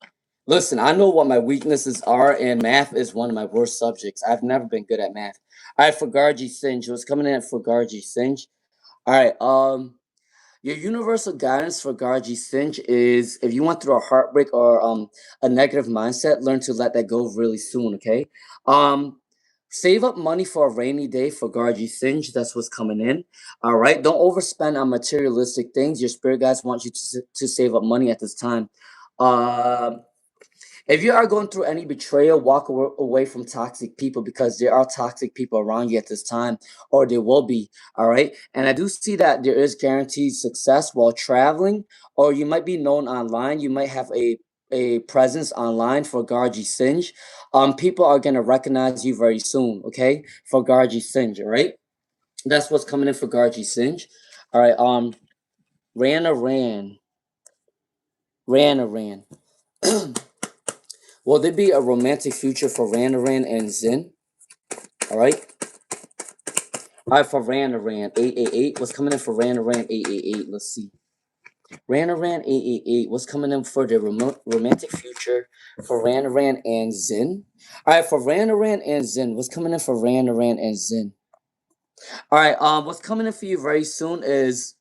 Listen, I know what my weaknesses are, and math is one of my worst subjects. I've never been good at math. All right, for Gargi Singe, what's coming in for Gargi Singe? All right, your universal guidance for Gargi Singe is if you went through a heartbreak or a negative mindset, learn to let that go really soon, okay? Um Save up money for a rainy day for Gargi Singe. That's what's coming in. All right. Don't overspend on materialistic things. Your spirit guides want you to save up money at this time. Um if you are going through any betrayal, walk away from toxic people because there are toxic people around you at this time, or there will be. All right. And I do see that there is guaranteed success while traveling, or you might be known online. You might have a presence online for Gargi Singe. People are gonna recognize you very soon. Okay, for Gargi Singe. All right. That's what's coming in for Gargi Singe. All right. Rana Ran. Will there be a romantic future for Ranaran and Zin? All right. All right, for Ranaran 888. What's coming in for Ranaran 888? Let's see. Ranaran 888. What's coming in for the romantic future for Ranaran and Zin? All right, for Ranaran and Zin. What's coming in for Ranaran and Zin? All right. What's coming in for you very soon is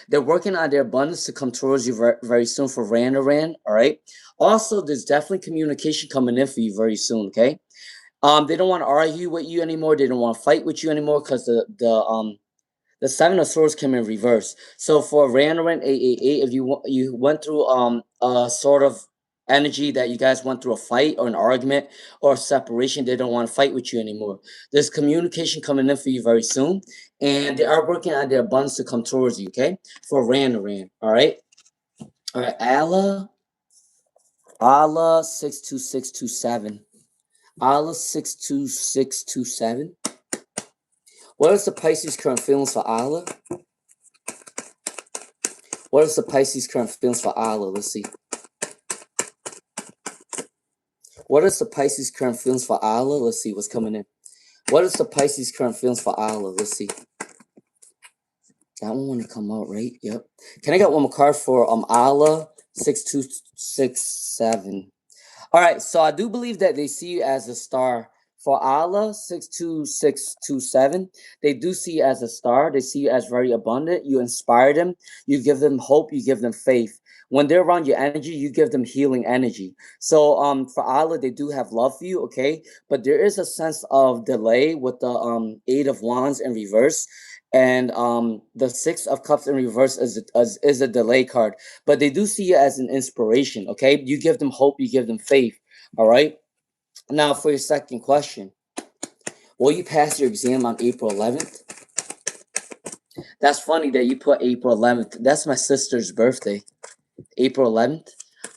they're working on their abundance to come towards you very, very soon for Ranaran. All right. Also, there's definitely communication coming in for you very soon. Okay. They don't want to argue with you anymore. They don't want to fight with you anymore because the Seven of Swords came in reverse. So for Randaran 888, if you went through a sort of energy that you guys went through a fight or an argument or a separation, they don't want to fight with you anymore. There's communication coming in for you very soon, and they are working on their abundance to come towards you. Okay, for Randaran. All right, all right. Allah 62627. Allah 62627. What is the Pisces current feelings for Allah? What is the Pisces current feelings for Allah? Let's see. What is the Pisces current feelings for Allah? Let's see what's coming in. What is the Pisces current feelings for Allah? Let's see. That one want to come out, right? Yep. Can I get one more card for Allah 6267? All right, so I do believe that they see you as a star. For Allah 62627, they do see you as a star. They see you as very abundant. You inspire them. You give them hope. You give them faith. When they're around your energy, you give them healing energy. So for Allah, they do have love for you, okay? But there is a sense of delay with the Eight of Wands in reverse. And the Six of Cups in reverse is a delay card, but they do see you as an inspiration. Okay, you give them hope, you give them faith. All right. Now for your second question, will you pass your exam on April 11th? That's funny that you put April 11th. That's my sister's birthday, April 11th.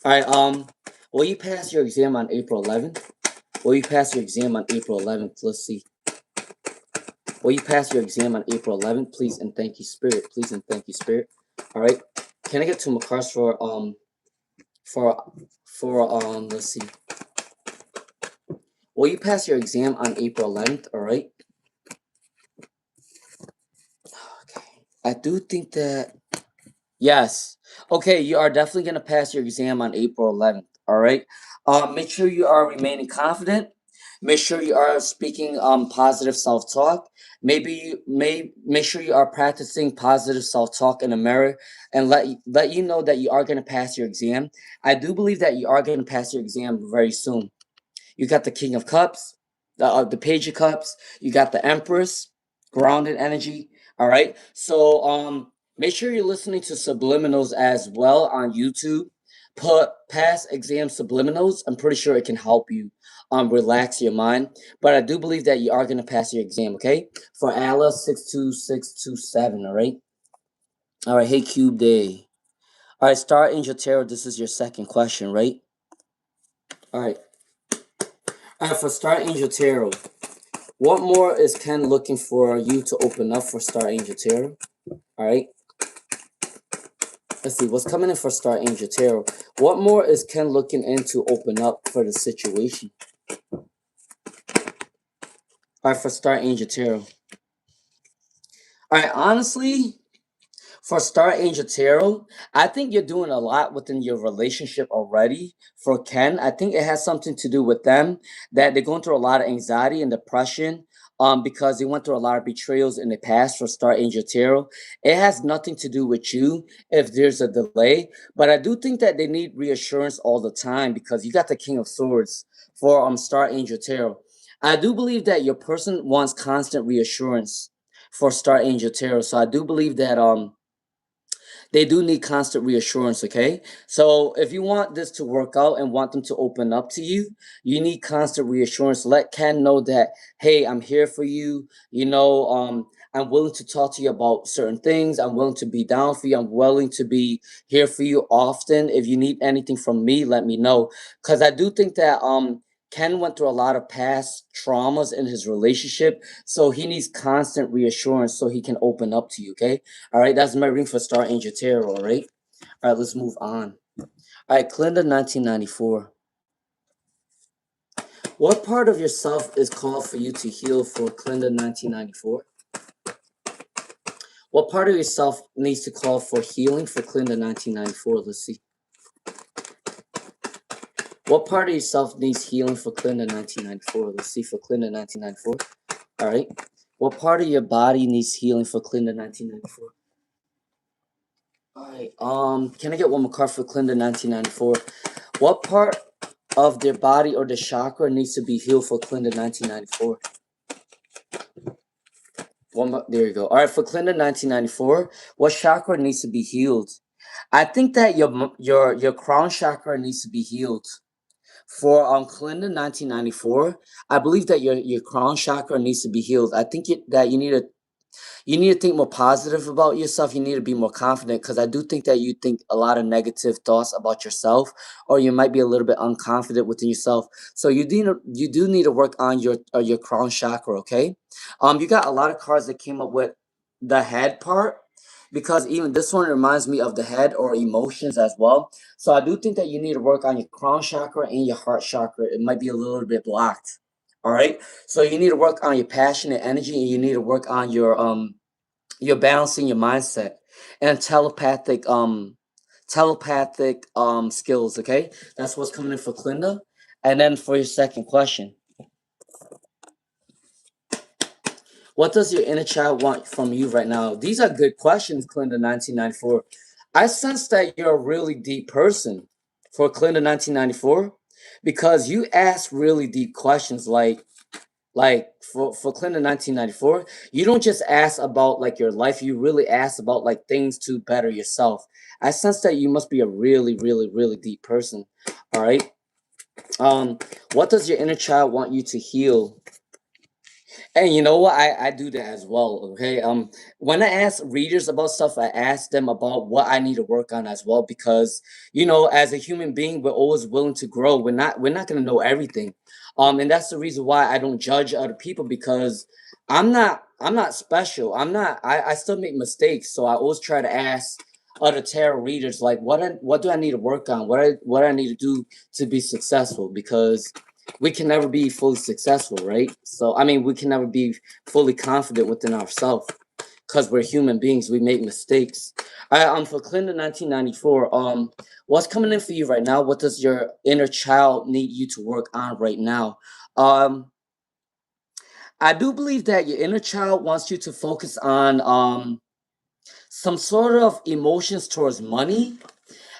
All right. Will you pass your exam on April 11th? Will you pass your exam on April 11th? Let's see. Will you pass your exam on April 11th? Please and thank you, Spirit. Please and thank you, Spirit. All right. Can I get two more cards for let's see. Will you pass your exam on April 11th? All right. Okay. I do think that yes. Okay, you are definitely gonna pass your exam on April 11th. All right. Make sure you are remaining confident. Make sure you are speaking positive self-talk. Maybe you may make sure you are practicing positive self-talk in the mirror and let you know that you are gonna pass your exam. I do believe that you are gonna pass your exam very soon. You got the King of Cups, the Page of Cups. You got the Empress, grounded energy. All right. So make sure you're listening to subliminals as well on YouTube. put past exam subliminals. I'm pretty sure it can help you relax your mind. But I do believe that you are gonna pass your exam, okay? For Alice 62627, all right? All right, hey Cube Day. All right, Star Angel Tarot, this is your second question, right? All right. All right, for Star Angel Tarot, what more is Ken looking for you to open up for Star Angel Tarot? All right. Let's see what's coming in for Star Angel Tarot. What more is Ken looking in to open up for the situation? All right, for Star Angel Tarot. All right, honestly, for Star Angel Tarot, I think you're doing a lot within your relationship already. For Ken, I think it has something to do with them that they're going through a lot of anxiety and depression. Because they went through a lot of betrayals in the past for Star Angel Tarot. It has nothing to do with you if there's a delay, but I do think that they need reassurance all the time because you got the King of Swords for Star Angel Tarot. I do believe that your person wants constant reassurance for Star Angel Tarot. So I do believe that they do need constant reassurance, okay? So if you want this to work out and want them to open up to you, you need constant reassurance. Let Ken know that, hey, I'm here for you. I'm willing to talk to you about certain things. I'm willing to be down for you. I'm willing to be here for you often. If you need anything from me, let me know. Because I do think that Ken went through a lot of past traumas in his relationship, so he needs constant reassurance so he can open up to you, okay? All right, that's my ring for Star Angel Tarot, all right? All right, let's move on. All right, Clinda 1994. What part of yourself is called for you to heal for Clinda 1994? What part of yourself needs to call for healing for Clinda 1994? Let's see. What part of yourself needs healing for Clinda 1994? Let's see for Clinda 1994. All right. What part of your body needs healing for Clinda 1994? All right. Can I get one more card for Clinda 1994? What part of their body or the chakra needs to be healed for Clinda 1994? One more, there you go. All right, for Clinda 1994, what chakra needs to be healed? I think that your crown chakra needs to be healed. For Clinda 1994, I believe that your crown chakra needs to be healed. I think that you need to think more positive about yourself. You need to be more confident because I do think that you think a lot of negative thoughts about yourself, or you might be a little bit unconfident within yourself. So you do need to work on your crown chakra. Okay, you got a lot of cards that came up with the head part because even this one reminds me of the head or emotions as well. So I do think that you need to work on your crown chakra and your heart chakra. It might be a little bit blocked. All right. So you need to work on your passionate energy and you need to work on your balancing your mindset and telepathic skills, okay? That's what's coming in for Clinda. And then for your second question, what does your inner child want from you right now? These are good questions, Clinda 1994. I sense that you're a really deep person for Clinda 1994 because you ask really deep questions like for Clinton 1994, you don't just ask about like your life, you really ask about like things to better yourself. I sense that you must be a really, really, really deep person. All right. Um, what does your inner child want you to heal? And you know what? I do that as well. Okay. When I ask readers about stuff, I ask them about what I need to work on as well because as a human being, we're always willing to grow. We're not gonna know everything. And that's the reason why I don't judge other people because I'm not special. I still make mistakes. So I always try to ask other tarot readers like what do I need to work on? What I need to do to be successful because we can never be fully successful, right? So, I mean, we can never be fully confident within ourselves because we're human beings. We make mistakes. All right, for Clinton 1994, what's coming in for you right now? What does your inner child need you to work on right now? Um, I do believe that your inner child wants you to focus on some sort of emotions towards money.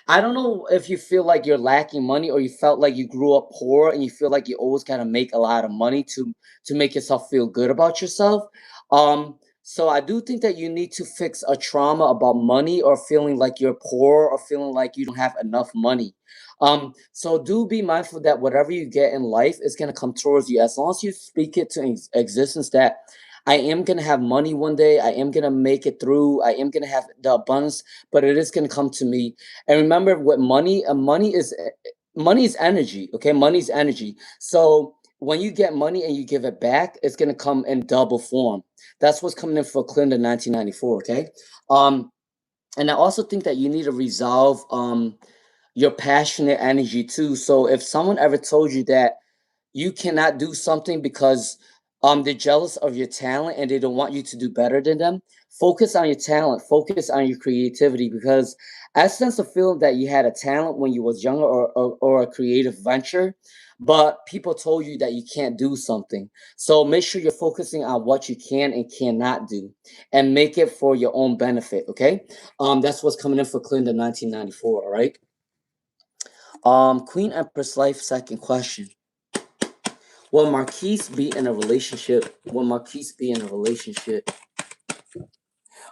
I don't know if you feel like you're lacking money or you felt like you grew up poor and you feel like you always gotta make a lot of money to make yourself feel good about yourself. Um, So I do think that you need to fix a trauma about money or feeling like you're poor or feeling like you don't have enough money. So do be mindful that whatever you get in life is gonna come towards you as long as you speak it to existence that I am gonna have money one day, I am gonna make it through, I am gonna have the abundance, but it is gonna come to me. And remember what money is energy, okay? Money is energy. So when you get money and you give it back, it's gonna come in double form. That's what's coming in for Clinton 1994. Okay. Um, and I also think that you need to resolve your passionate energy too. So if someone ever told you that you cannot do something because they're jealous of your talent and they don't want you to do better than them, focus on your talent, focus on your creativity, because I sense a feeling that you had a talent when you was younger, or a creative venture, but people told you that you can't do something. So make sure you're focusing on what you can and cannot do and make it for your own benefit. Okay. That's what's coming in for Clinton 1994. All right. Queen Empress Life, second question. Will Marquise be in a relationship? Will Marquise be in a relationship?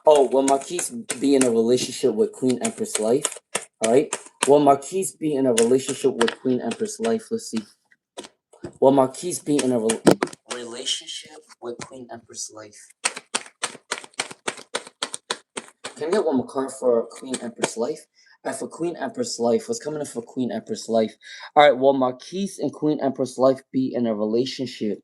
Oh, will Marquise be in a relationship with Queen Empress Life? All right. Will Marquise be in a relationship with Queen Empress Life? Let's see. Will Marquise be in a relationship with Queen Empress Life? Can I get one more card for Queen Empress Life? All right, for Queen Empress Life. What's coming in for Queen Empress Life? All right. Will Marquise and Queen Empress Life be in a relationship?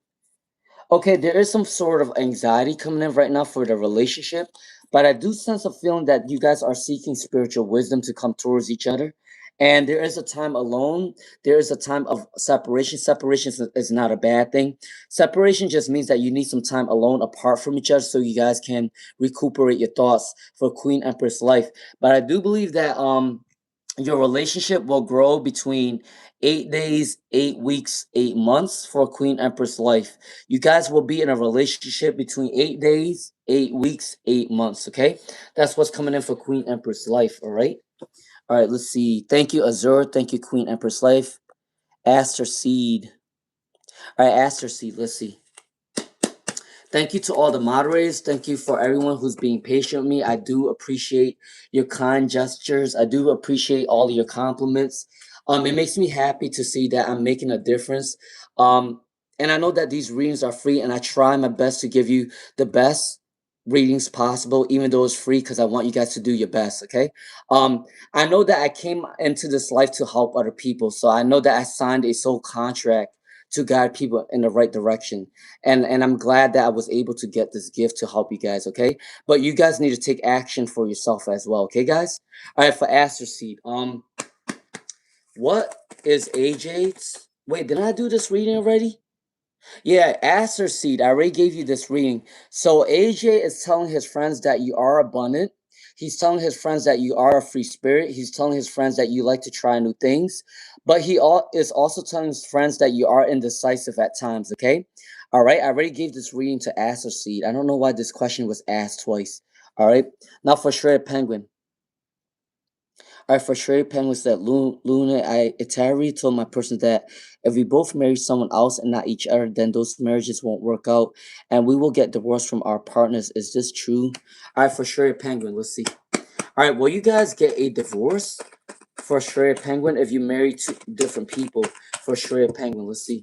Okay, there is some sort of anxiety coming in right now for the relationship, but I do sense a feeling that you guys are seeking spiritual wisdom to come towards each other. And there is a time alone, there is a time of separation. Separation is not a bad thing. Separation just means that you need some time alone apart from each other so you guys can recuperate your thoughts for Queen Empress Life. But I do believe that your relationship will grow between 8 days, 8 weeks, 8 months for Queen Empress Life. You guys will be in a relationship between 8 days, 8 weeks, 8 months. Okay, that's what's coming in for Queen Empress Life. All right. All right. Let's see. Thank you, Azure. Thank you, Queen Empress Life. Aster Seed. All right, Aster Seed. Let's see. Thank you to all the moderators. Thank you for everyone who's being patient with me. I do appreciate your kind gestures. I do appreciate all of your compliments. It makes me happy to see that I'm making a difference. Um, and I know that these readings are free, and I try my best to give you the best readings possible, even though it's free, because I want you guys to do your best. Okay. I know that I came into this life to help other people, so I know that I signed a soul contract to guide people in the right direction, and I'm glad that I was able to get this gift to help you guys. Okay, but you guys need to take action for yourself as well. Okay, guys. All right, for Aster Seed. What is AJ's? Wait, did I do this reading already? Yeah, Aster Seed. I already gave you this reading. So AJ is telling his friends that you are abundant. He's telling his friends that you are a free spirit. He's telling his friends that you like to try new things. But is also telling his friends that you are indecisive at times, okay? All right, I already gave this reading to Aster Seed. I don't know why this question was asked twice. All right, now for Shredded Penguin. I frustrated penguins that Luna Itari told my person that if we both marry someone else and not each other, then those marriages won't work out and we will get divorced from our partners. Is this true? All right, frustrated penguin. Let's see. All right, will you guys get a divorce? Frustrated penguin, if you marry two different people. Frustrated penguin. Let's see.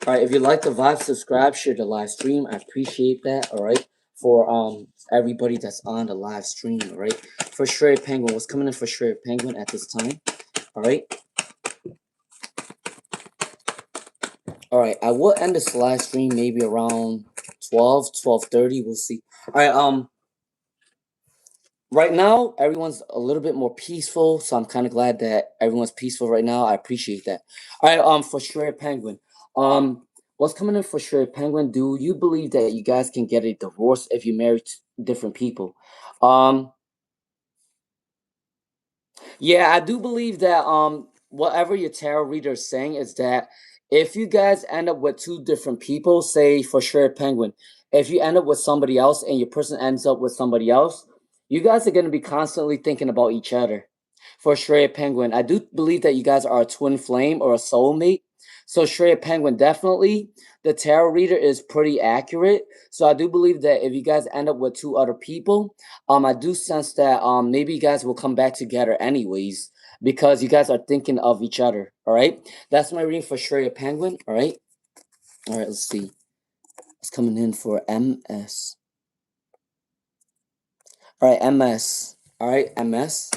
All right, if you like the vibe, subscribe, share the live stream. I appreciate that. All right, for everybody that's on the live stream. All right, for Shredded Penguin, what's coming in for Shredded Penguin at this time? All right, all right. I will end this live stream maybe around 12:30. We'll see. All right, right now everyone's a little bit more peaceful, so I'm kind of glad that everyone's peaceful right now. I appreciate that. All right, for Shredded Penguin, what's coming in for Shredded Penguin? Do you believe that you guys can get a divorce if you marry different people? Um, yeah, I do believe that whatever your tarot reader is saying is that if you guys end up with two different people, say for sure penguin, if you end up with somebody else and your person ends up with somebody else, you guys are going to be constantly thinking about each other. For sure penguin, I do believe that you guys are a twin flame or a soulmate. So Shreya Penguin, definitely the tarot reader is pretty accurate. So I do believe that if you guys end up with two other people, I do sense that maybe you guys will come back together anyways because you guys are thinking of each other. All right, that's my reading for Shreya Penguin. All right, let's see. It's coming in for MS. All right, MS. All right, MS.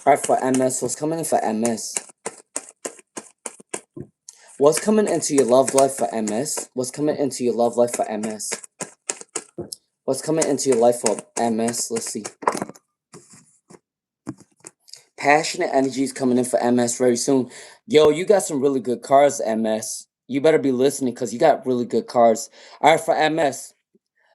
All right, for MS. What's coming in for MS? What's coming into your love life for MS? What's coming into your love life for MS? What's coming into your life for MS? Let's see. Passionate energy is coming in for MS very soon. Yo, you got some really good cards, MS. You better be listening because you got really good cards. All right, for MS.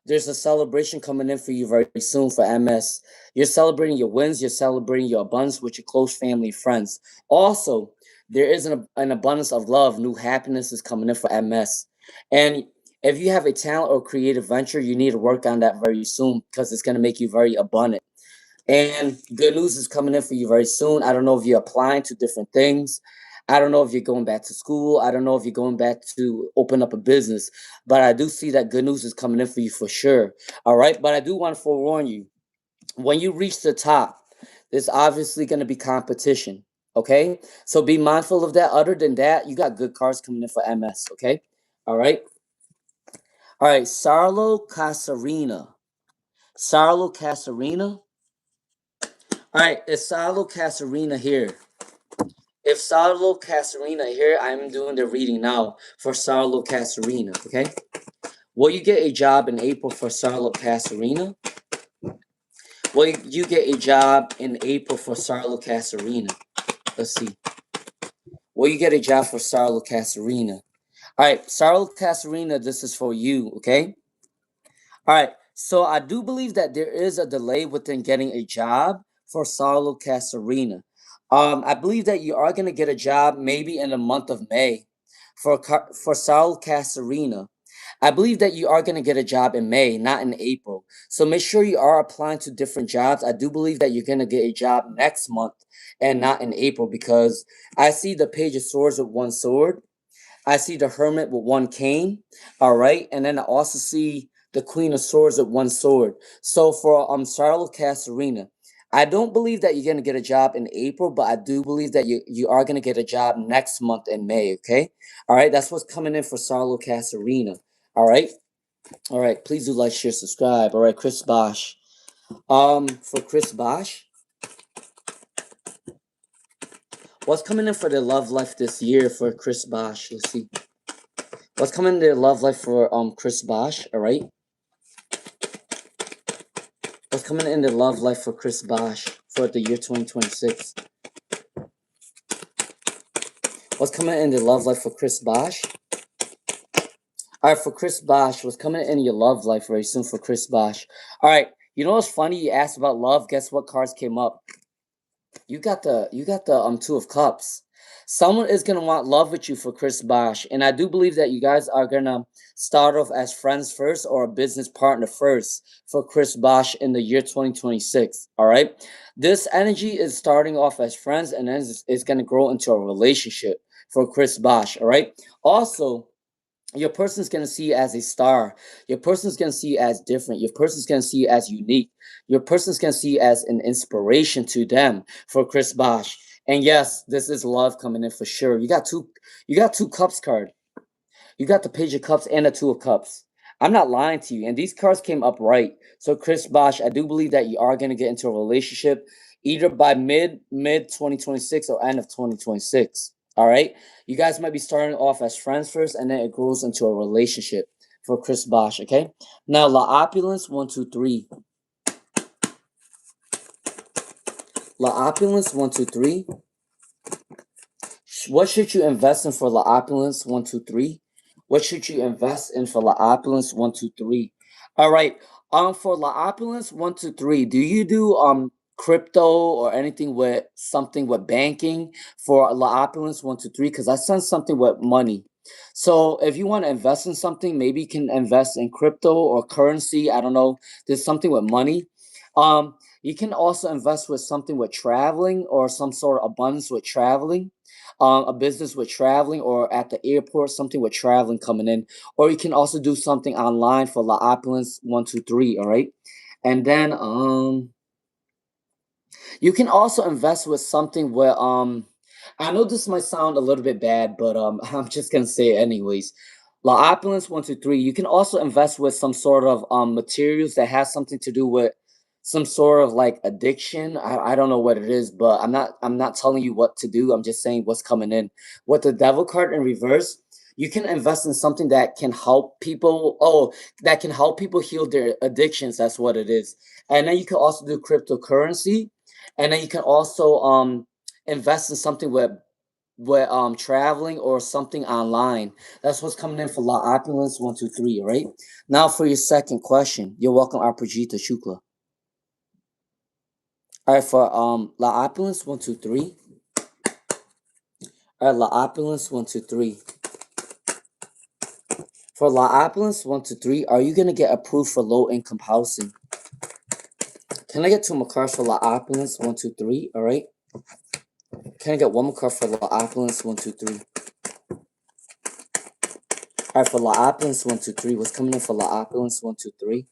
There's a celebration coming in for you very soon for MS. You're celebrating your wins. You're celebrating your abundance with your close family and friends. Also, there is an abundance of love. New happiness is coming in for MS. And if you have a talent or creative venture, you need to work on that very soon because it's going to make you very abundant. And good news is coming in for you very soon. I don't know if you're applying to different things. I don't know if you're going back to school. I don't know if you're going back to open up a business. But I do see that good news is coming in for you for sure. All right. But I do want to forewarn you when you reach the top, there's obviously going to be competition. Okay. So be mindful of that. Other than that, you got good cards coming in for MS. Okay. All right. All right. Sarlo Casarina. Sarlo Casarina. All right. It's Sarlo Casarina here. If Sarlo Casarina here, I'm doing the reading now for Sarlo Casarina, okay? Will you get a job in April for Sarlo Casarina? Will you get a job in April for Sarlo Casarina? Let's see. Will you get a job for Sarlo Casarina? All right, Sarlo Casarina, this is for you, okay? All right, so I do believe that there is a delay within getting a job for Sarlo Casarina. I believe that you are going to get a job maybe in the month of May for Sarlo Casarina. I believe that you are going to get a job in May, not in April. So make sure you are applying to different jobs. I do believe that you're going to get a job next month and not in April because I see the Page of Swords with one sword. I see the Hermit with one cane. All right. And then I also see the Queen of Swords with one sword. So for Sarlo Casarina, I don't believe that you're going to get a job in April, but I do believe that you are going to get a job next month in May, okay? All right, that's what's coming in for Sarlo Casarina. All right? All right, please do like, share, subscribe. All right, Chris Bosch. For Chris Bosch, what's coming in for the love life this year for Chris Bosch? Let's see. What's coming in the love life for Chris Bosch, all right? What's coming in the love life for Chris Bosch for the year 2026? What's coming in the love life for Chris Bosch? All right, for Chris Bosch, what's coming in your love life very soon for Chris Bosch? All right, you know what's funny? You asked about love. Guess what cards came up? You got the Two of Cups. Someone is gonna want love with you for Chris Bosch, and I do believe that you guys are gonna start off as friends first or a business partner first for Chris Bosch in the year 2026. All right, this energy is starting off as friends, and then it's gonna grow into a relationship for Chris Bosch. All right. Also, your person's going to see you as a star. Your person's going to see you as different. Your person's going to see you as unique. Your person's going to see you as an inspiration to them for Chris Bosch. And yes, this is love coming in for sure. You got two cups card. You got the Page of Cups and the Two of Cups. I'm not lying to you. And these cards came up right. So Chris Bosch, I do believe that you are going to get into a relationship either by mid 2026 or end of 2026. All right. You guys might be starting off as friends first, and then it grows into a relationship for Chris Bosch. Okay. Now, La Opulence 123. La Opulence 123. What should you invest in for La Opulence 123? What should you invest in for La Opulence 123? All right. For La Opulence 123, do you do crypto or anything with something with banking for La Opulence 123? Because I sent something with money. So if you want to invest in something, maybe you can invest in crypto or currency. I don't know. There's something with money. Um, You can also invest with something with traveling or some sort of abundance with traveling, a business with traveling, or at the airport, something with traveling coming in. Or you can also do something online for La Opulence 123. All right, and then you can also invest with something where I know this might sound a little bit bad, but I'm just gonna say it anyways. La Opulence 123. You can also invest with some sort of materials that has something to do with some sort of like addiction. I don't know what it is, but I'm not telling you what to do. I'm just saying what's coming in. With the devil card in reverse, you can invest in something that can help people. Oh, that can help people heal their addictions. That's what it is. And then you can also do cryptocurrency, and then you can also invest in something with traveling or something online. That's what's coming in for La Opulence 123. Right now, for your second question, you're welcome, Arpajita Shukla. All right, for La Opulence 123. All right, La Opulence 123. For La Opulence 123, are you gonna get approved for low income housing? Can I get two more cards for La Opulence 123? All right. Can I get one more card for La Opulence 123? All right, for La Opulence 123, what's coming in for La Opulence 123?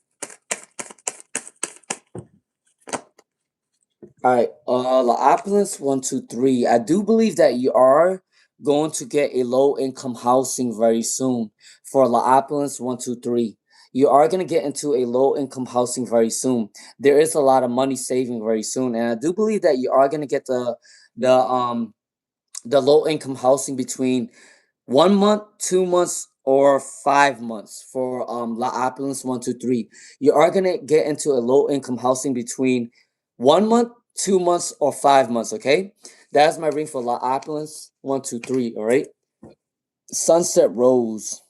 All right, La Opulence 123. I do believe that you are going to get a low income housing very soon for La Opulence 123. You are going to get into a low income housing very soon. There is a lot of money saving very soon, and I do believe that you are going to get the um the low income housing between 1 month, 2 months, or 5 months for La Opulence 123. You are gonna get into a low income housing between 1 month, 2 months, or 5 months. Okay, that's my ring for La Opulence 123. All right, Sunset Rose.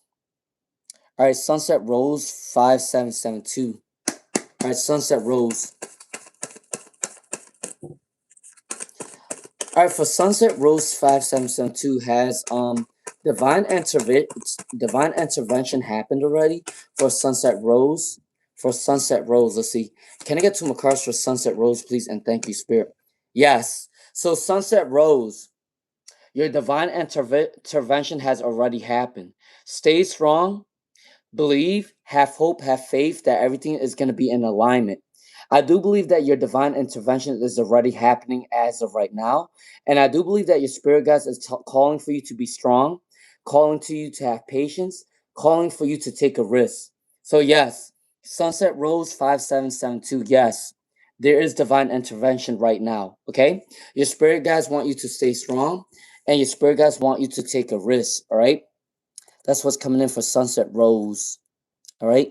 All right, Sunset Rose 5772. All right, Sunset Rose. All right, for Sunset Rose 5772 has divine intervention happened already for Sunset Rose. For Sunset Rose, let's see. Can I get two more cards for Sunset Rose, please? And thank you, Spirit. Yes. So Sunset Rose, your divine intervention has already happened. Stay strong. Believe, have hope, have faith that everything is going to be in alignment. I do believe that your divine intervention is already happening as of right now. And I do believe that your spirit guides is calling for you to be strong, calling to you to have patience, calling for you to take a risk. So, yes, Sunset Rose 5772, yes, there is divine intervention right now. Okay? Your spirit guides want you to stay strong, and your spirit guides want you to take a risk. All right? That's what's coming in for Sunset Rose. All right.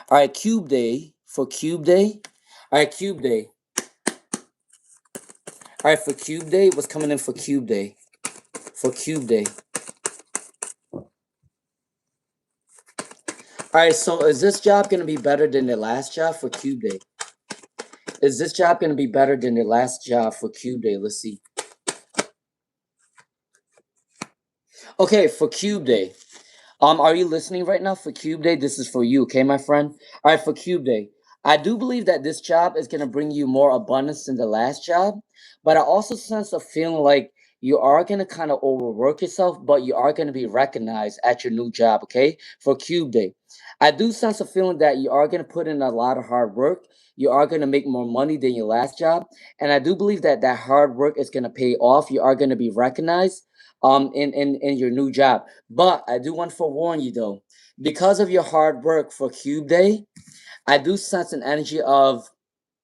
All right. Cube Day for Cube Day. All right. Cube Day. All right. For Cube Day, what's coming in for Cube Day? For Cube Day. All right. So is this job going to be better than the last job for Cube Day? Is this job going to be better than the last job for Cube Day? Let's see. Okay. For Cube Day. Are you listening right now for Cube Day? This is for you, okay, my friend? All right, for Cube Day. I do believe that this job is gonna bring you more abundance than the last job, but I also sense a feeling like you are gonna kind of overwork yourself, but you are gonna be recognized at your new job, okay? For Cube Day. I do sense a feeling that you are gonna put in a lot of hard work. You are gonna make more money than your last job, and I do believe that that hard work is gonna pay off. You are gonna be recognized in your new job. But I do want to forewarn you though, because of your hard work for Cube Day, I do sense an energy of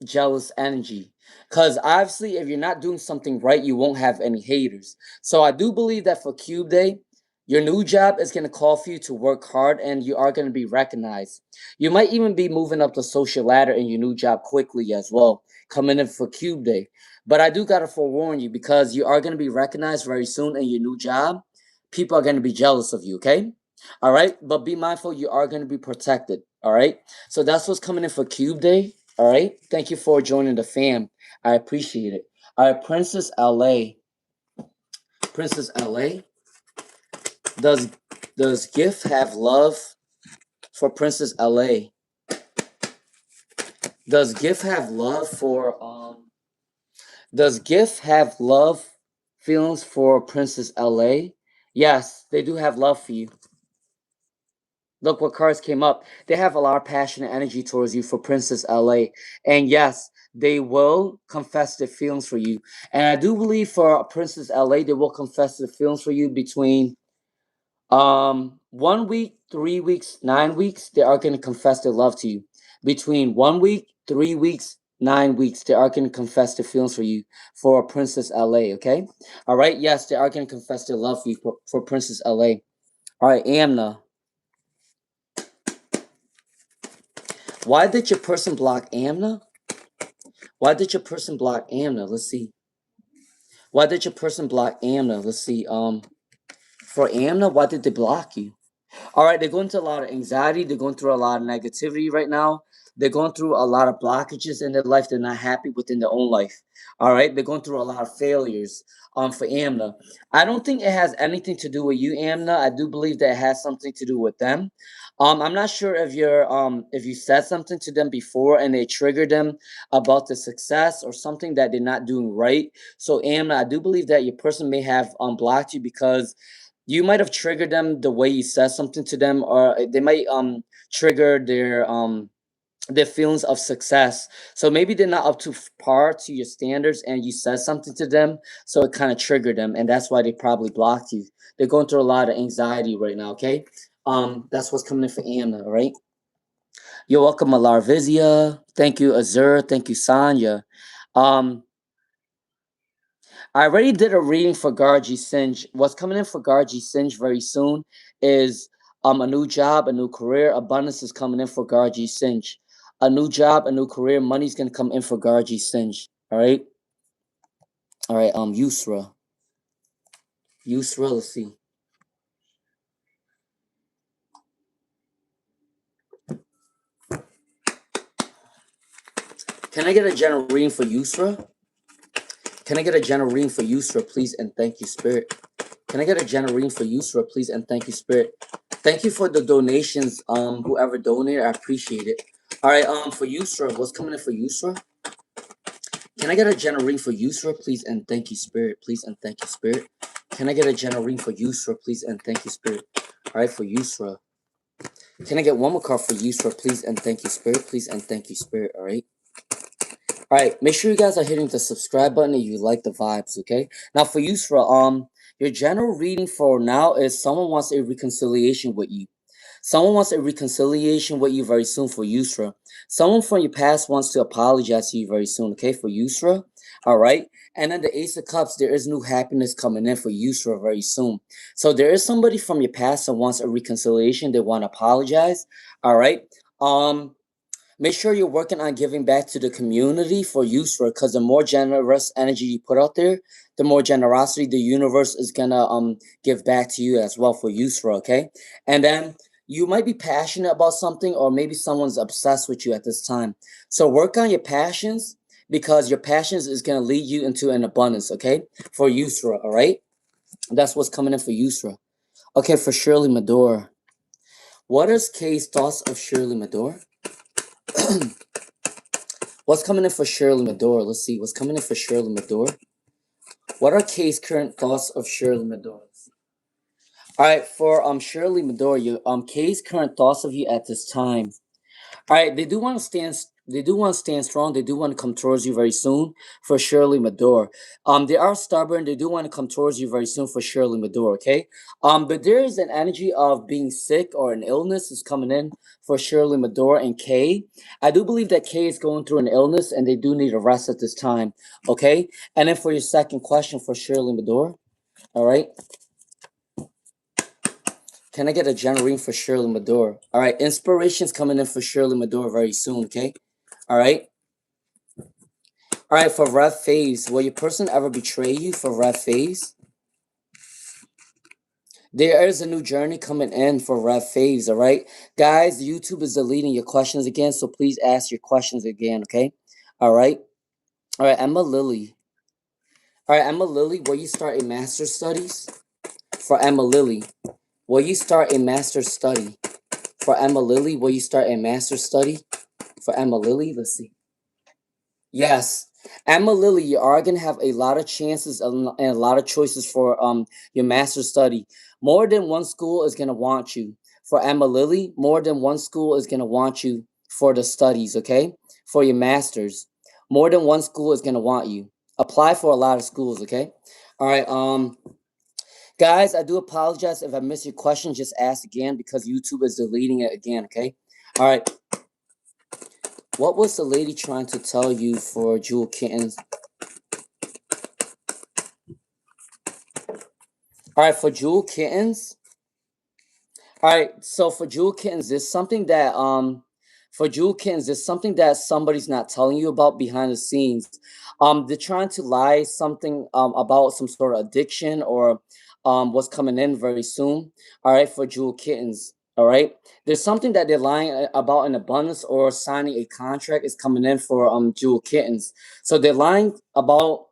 jealous energy. Because obviously, if you're not doing something right, you won't have any haters. So I do believe that for Cube Day, your new job is going to call for you to work hard and you are going to be recognized. You might even be moving up the social ladder in your new job quickly as well, coming in for Cube Day. But I do got to forewarn you because you are going to be recognized very soon in your new job. People are going to be jealous of you, okay? All right? But be mindful, you are going to be protected, all right? So that's what's coming in for Cube Day. All right. Thank you for joining the fam. I appreciate it. All right, Princess LA. Princess LA. Does Gift have love for Princess LA? Does Gift have love for Does Gift have love feelings for Princess LA? Yes, they do have love for you. Look what cards came up. They have a lot of passion and energy towards you for Princess LA. And yes, they will confess their feelings for you. And I do believe for Princess LA, they will confess their feelings for you between 1 week, 3 weeks, 9 weeks, they are gonna confess their love to you. Between 1 week, 3 weeks, 9 weeks, they are gonna confess their feelings for you for Princess LA, okay? Alright, yes, they are gonna confess their love for you for Princess LA. Alright, Amna. Why did your person block Amna? Why did your person block Amna? Let's see. Why did your person block Amna? Let's see. For Amna, why did they block you? All right, they're going through a lot of anxiety. They're going through a lot of negativity right now. They're going through a lot of blockages in their life. They're not happy within their own life. All right, they're going through a lot of failures. For Amna, I don't think it has anything to do with you, Amna. I do believe that it has something to do with them. I'm not sure if you said something to them before and they triggered them about the success or something that they're not doing right. So Amna, I do believe that your person may have blocked you because you might have triggered them the way you said something to them, or they might trigger their feelings of success. So maybe they're not up to par to your standards, and you said something to them, so it kind of triggered them, and that's why they probably blocked you. They're going through a lot of anxiety right now. Okay, that's what's coming in for Anna. All right. You're welcome, Malarvizia. Thank you, Azur. Thank you, Sanya. Um, I already did a reading for Garji Singe. What's coming in for Garji Singe very soon is a new job, a new career. Abundance is coming in for Garji Singe. A new job, a new career. Money's gonna come in for Garji Singe. All right. All right. Yusra. Yusra. Let's see. Can I get a general reading for Yusra? Can I get a general reading for Yusra, please? And thank you, Spirit. Can I get a general reading for Yusra, please? And thank you, Spirit. Thank you for the donations. Whoever donated, I appreciate it. All right. For Yusra, what's coming in for Yusra? Can I get a general reading for Yusra, please? And thank you, Spirit, please. And thank you, Spirit. Can I get a general reading for Yusra, please? And thank you, Spirit. All right, for Yusra. Can I get one more card for Yusra, please? And thank you, Spirit, please. And thank you, Spirit. All right. All right, make sure you guys are hitting the subscribe button if you like the vibes, okay? Now for Yusra, your general reading for now is someone wants a reconciliation with you. Someone wants a reconciliation with you very soon for Yusra. Someone from your past wants to apologize to you very soon, okay, for Yusra. All right. And then the Ace of Cups, there is new happiness coming in for Yusra very soon. So there is somebody from your past that wants a reconciliation. They want to apologize. All right. Make sure you're working on giving back to the community for Yusra, because the more generous energy you put out there, the more generosity the universe is gonna give back to you as well for Yusra, okay? And then you might be passionate about something, or maybe someone's obsessed with you at this time. So work on your passions, because your passions is gonna lead you into an abundance, okay? For Yusra, all right? That's what's coming in for Yusra. Okay, for Shirley Madore. What is Kay's thoughts of Shirley Madore? What's coming in for Shirley Madore? Let's see. What's coming in for Shirley Madore? What are Kay's current thoughts of Shirley Madore? All right, for Shirley Madore, you Kay's current thoughts of you at this time. All right, they do want to stand. They do want to stand strong. They do want to come towards you very soon for Shirley Madore. They are stubborn. They do want to come towards you very soon for Shirley Madore. Okay. But there is an energy of being sick or an illness is coming in for Shirley Madore and Kay. I do believe that Kay is going through an illness and they do need a rest at this time. Okay. And then for your second question for Shirley Madore. All right. Can I get a general reading for Shirley Madore? All right, inspiration's coming in for Shirley Madore very soon, okay? All right? All right, for Rev Phase, will your person ever betray you for Rev Phase? There is a new journey coming in for Rev Phase, all right? Guys, YouTube is deleting your questions again, so please ask your questions again, okay? All right? All right, Emma Lily. All right, Emma Lily, will you start a master's studies? For Emma Lily, will you start a master's study? For Emma Lily, will you start a master's study? For Emma Lily, let's see. Yes. Emma Lily, you are gonna have a lot of chances and a lot of choices for your master's study. More than one school is gonna want you. For Emma Lily, more than one school is gonna want you for the studies, okay? For your master's. More than one school is gonna want you. Apply for a lot of schools, okay? All right, guys, I do apologize if I missed your question. Just ask again because YouTube is deleting it again, okay? All right. What was the lady trying to tell you for Jewel Kittens? All right, for Jewel Kittens. All right, so for Jewel Kittens, there's something that for Jewel Kittens, there's something that somebody's not telling you about behind the scenes. They're trying to lie something about some sort of addiction or what's coming in very soon. All right, for Jewel Kittens. All right, there's something that they're lying about in abundance or signing a contract is coming in for Jewel Kittens. So they're lying about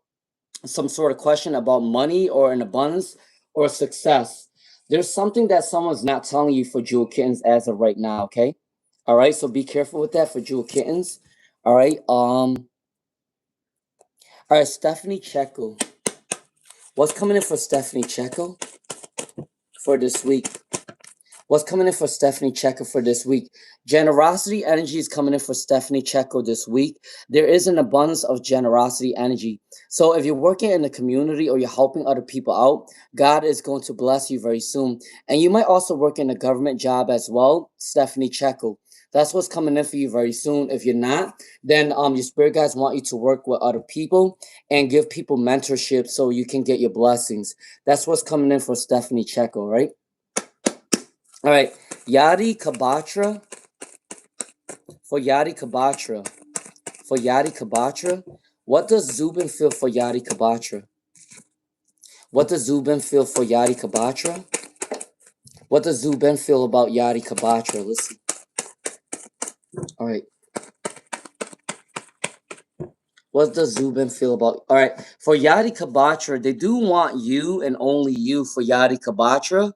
some sort of question about money or an abundance or success. There's something that someone's not telling you for Jewel Kittens as of right now, okay? All right, so be careful with that for Jewel Kittens. All right, all right, Stephanie Checo. What's coming in for Stephanie Checo for this week? What's coming in for Stephanie Checo for this week? Generosity energy is coming in for Stephanie Checo this week. There is an abundance of generosity energy. So if you're working in the community or you're helping other people out, God is going to bless you very soon. And you might also work in a government job as well, Stephanie Checo. That's what's coming in for you very soon. If you're not, then your spirit guides want you to work with other people and give people mentorship so you can get your blessings. That's what's coming in for Stephanie Checo, right? All right, Yadi Kabatra. For Yadi Kabatra. For Yadi Kabatra. What does Zubin feel for Yadi Kabatra? What does Zubin feel for Yadi Kabatra? What does Zubin feel about Yadi Kabatra? Let's see. All right. What does Zubin feel about? All right. For Yadi Kabatra, they do want you and only you for Yadi Kabatra.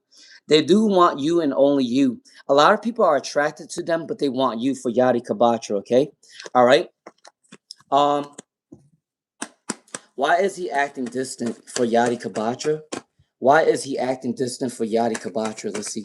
They do want you and only you. A lot of people are attracted to them, but they want you for Yadi Kabatra, okay? All right. Um, Why is he acting distant for Yadi Kabatra? Why is he acting distant for Yadi Kabatra? Let's see.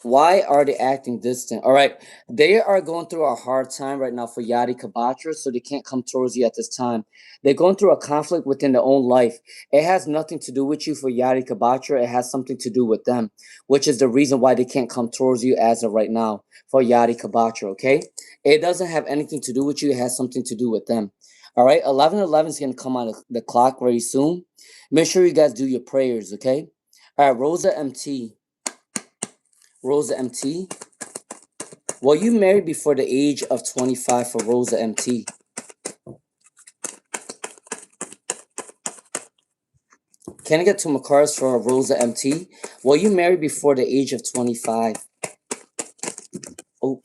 Why are they acting distant? All right, they are going through a hard time right now for Yadi Kabatra, so they can't come towards you at this time. They're going through a conflict within their own life. It has nothing to do with you for Yadi Kabatra. It has something to do with them, which is the reason why they can't come towards you as of right now for Yadi Kabatra, okay? It doesn't have anything to do with you. It has something to do with them. All right, 11:11 is going to come on the clock very soon. Make sure you guys do your prayers, okay? All right, Rosa MT. Rosa MT. Well, you married before the age of 25 for Rosa MT. Can I get two more cards for Rosa MT? Well, you married before the age of 25. Oh,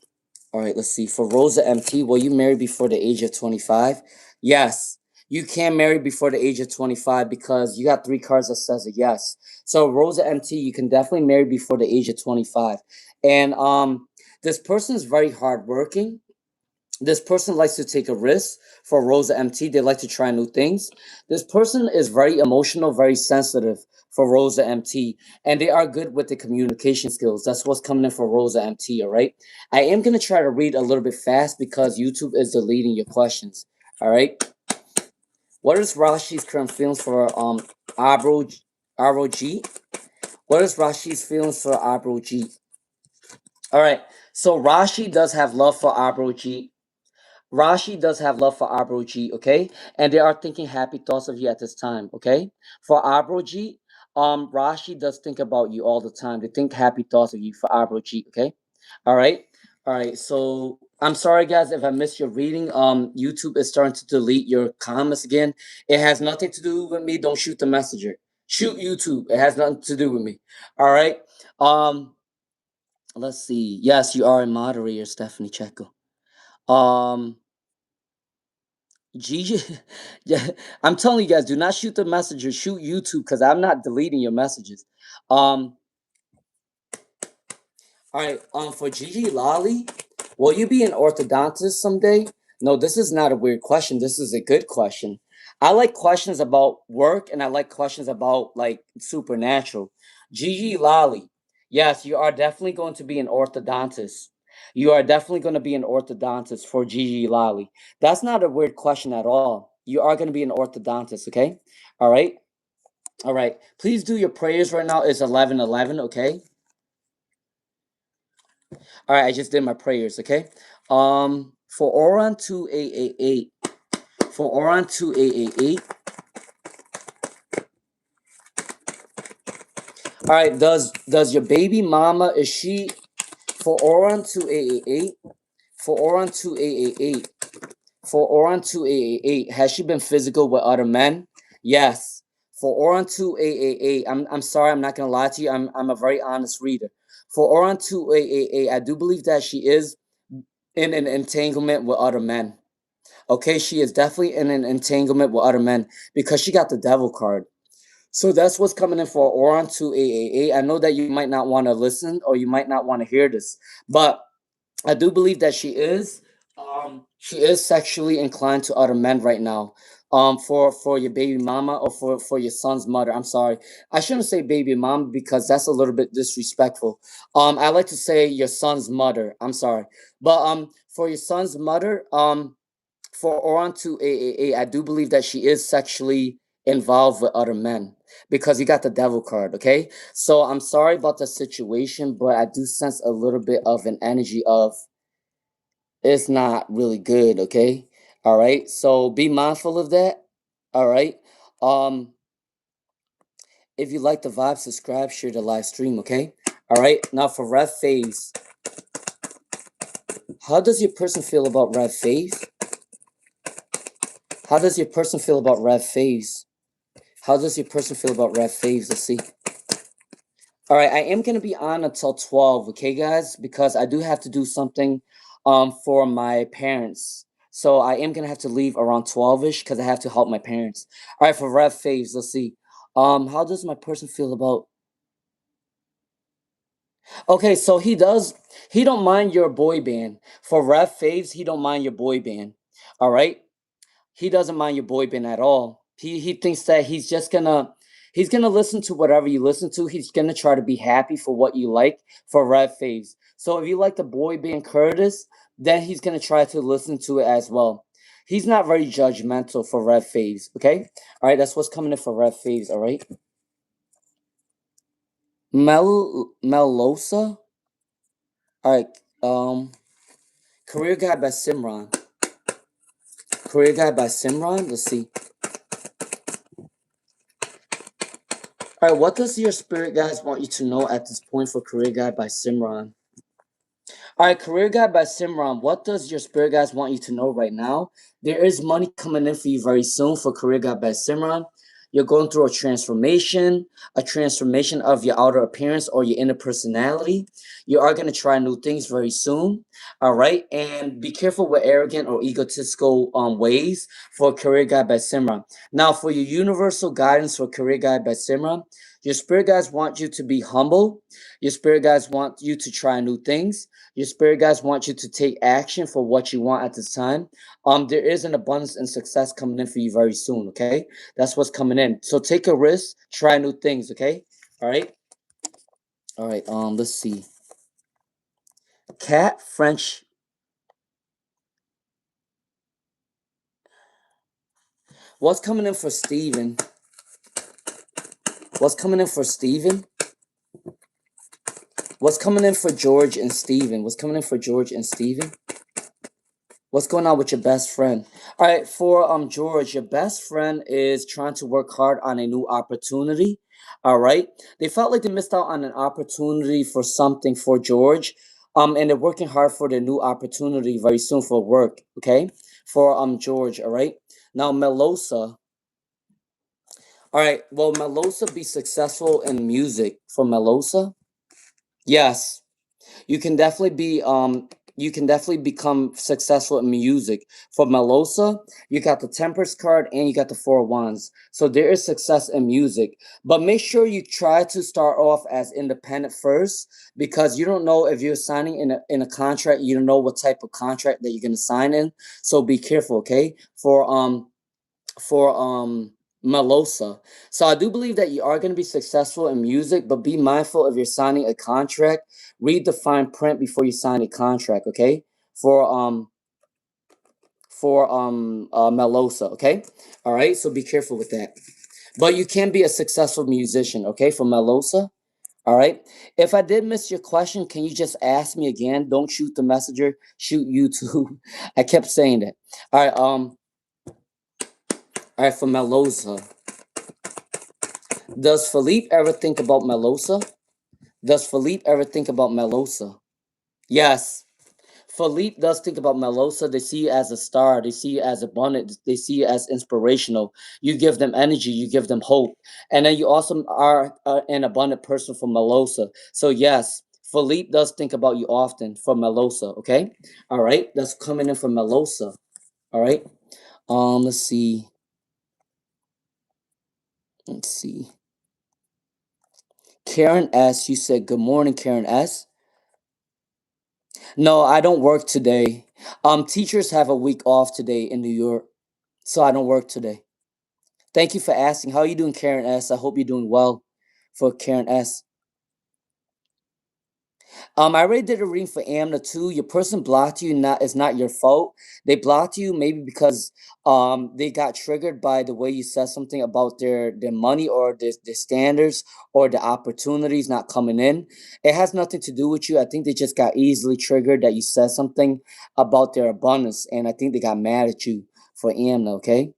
all right, let's see. For Rosa MT, will you marry before the age of 25? Yes, you can marry before the age of 25 because you got three cards that says a yes. So Rosa MT, you can definitely marry before the age of 25. And this person is very hardworking. This person likes to take a risk for Rosa MT. They like to try new things. This person is very emotional, very sensitive for Rosa MT, and they are good with the communication skills. That's what's coming in for Rosa MT, all right? I am going to try to read a little bit fast because YouTube is deleting your questions, all right? What is Rashi's current feelings for ROG? What is Rashi's feelings for ROG? All right, so Rashi does have love for ROG. Rashi does have love for Abroji, okay? And they are thinking happy thoughts of you at this time, okay? For Abroji, Rashi does think about you all the time. They think happy thoughts of you for Abroji, okay? All right? All right, so I'm sorry guys if I missed your reading. YouTube is starting to delete your comments again. It has nothing to do with me. Don't shoot the messenger. Shoot YouTube. It has nothing to do with me. All right. Um, let's see. Yes, you are a moderator, Stephanie Checo. Um, Gigi, yeah, I'm telling you guys, do not shoot the messenger. Shoot YouTube because I'm not deleting your messages. Um, All right. For Gigi Lolly, will you be an orthodontist someday? No, this is not a weird question. This is a good question. I like questions about work and I like questions about like supernatural. Gigi Lolly, yes, you are definitely going to be an orthodontist. You are definitely going to be an orthodontist for Gigi Lolly. That's not a weird question at all. You are going to be an orthodontist, okay? All right. All right. Please do your prayers right now. It's 11:11, okay? All right, I just did my prayers, okay? For Oran 2888, for Oran 2888. All right, does your baby mama, is she, for Oran 2888, for Oran 2888, for Oran 2888, has she been physical with other men? Yes. For Oran 2888, I'm sorry, I'm not gonna lie to you. I'm a very honest reader. For Oran 2888, I do believe that she is in an entanglement with other men. Okay, she is definitely in an entanglement with other men because she got the devil card. So that's what's coming in for Oran 2888. I know that you might not want to listen or you might not want to hear this, but I do believe that she is sexually inclined to other men right now. For your baby mama or for your son's mother. I'm sorry. I shouldn't say baby mama because that's a little bit disrespectful. I like to say your son's mother. I'm sorry. But for your son's mother, for on to AAA, I do believe that she is sexually involved with other men because you got the devil card, okay? So I'm sorry about the situation, but I do sense a little bit of an energy of it's not really good, okay? All right. So be mindful of that. All right. Um, if you like the vibe, subscribe, share the live stream, okay? All right. Now for Red Phase. How does your person feel about Red Phase? How does your person feel about Red Phase? How does your person feel about red faves? Let's see. All right, I am gonna be on until 12, okay, guys, because I do have to do something for my parents. So I am gonna have to leave around 12ish because I have to help my parents. All right, for red faves, let's see. How does my person feel about? Okay, so he don't mind your boy band. For red faves, he don't mind your boy band. All right. He doesn't mind your boy band at all. He thinks that he's gonna listen to whatever you listen to. He's gonna try to be happy for what you like for Red Phase. So if you like the boy band Curtis, then he's gonna try to listen to it as well. He's not very judgmental for Red Phase, okay? All right, that's what's coming in for Red Phase, all right? Melosa? All right, Career Guide by Simran. Career Guide by Simran, let's see. All right, what does your spirit guides want you to know at this point for Career Guide by Simran? All right, Career Guide by Simran, what does your spirit guides want you to know right now? There is money coming in for you very soon for Career Guide by Simran. You're going through a transformation of your outer appearance or your inner personality. You are going to try new things very soon. All right, and be careful with arrogant or egotistical ways for Career Guide by Simran. Now, for your universal guidance for Career Guide by Simran, your spirit guides want you to be humble. Your spirit guides want you to try new things. Your spirit guides want you to take action for what you want at this time. There is an abundance and success coming in for you very soon, okay? That's what's coming in. So take a risk, try new things, okay? All right? All right, let's see. Cat French. What's coming in for Steven? What's coming in for Steven? What's coming in for George and Steven? What's coming in for George and Steven? What's going on with your best friend? All right, for George, your best friend is trying to work hard on a new opportunity. All right, they felt like they missed out on an opportunity for something for George, and they're working hard for the new opportunity very soon for work. Okay, for George. All right, now Melosa. All right, will Melosa be successful in music for Melosa? Yes, you can definitely be you can definitely become successful in music. For Melosa, you got the Temperance card and you got the Four of Wands. So there is success in music. But make sure you try to start off as independent first, because you don't know if you're signing in a contract, you don't know what type of contract that you're gonna sign in. So be careful, okay? For Melosa. So I do believe that you are going to be successful in music, but be mindful if you're signing a contract. Read the fine print before you sign a contract, okay? For Melosa, okay? All right, so be careful with that. But you can be a successful musician, okay? For Melosa. All right. If I did miss your question, can you just ask me again? Don't shoot the messenger, shoot YouTube. I kept saying that. All right, for Melosa. Does Philippe ever think about Melosa? Does Philippe ever think about Melosa? Yes. Philippe does think about Melosa. They see you as a star. They see you as abundant. They see you as inspirational. You give them energy. You give them hope. And then you also are an abundant person for Melosa. So yes, Philippe does think about you often for Melosa. Okay. All right. That's coming in from Melosa. All right. Let's see. Let's see. Karen S. You said good morning, Karen S. No, I don't work today. Teachers have a week off today in New York, so I don't work today. Thank you for asking. How are you doing, Karen S? I hope you're doing well for Karen S. I already did a reading for Amna too. Your person blocked you. Not It's not your fault. They blocked you maybe because they got triggered by the way you said something about their money or their standards or the opportunities not coming in. It has nothing to do with you. I think they just got easily triggered that you said something about their abundance, and I think they got mad at you for Amna. Okay.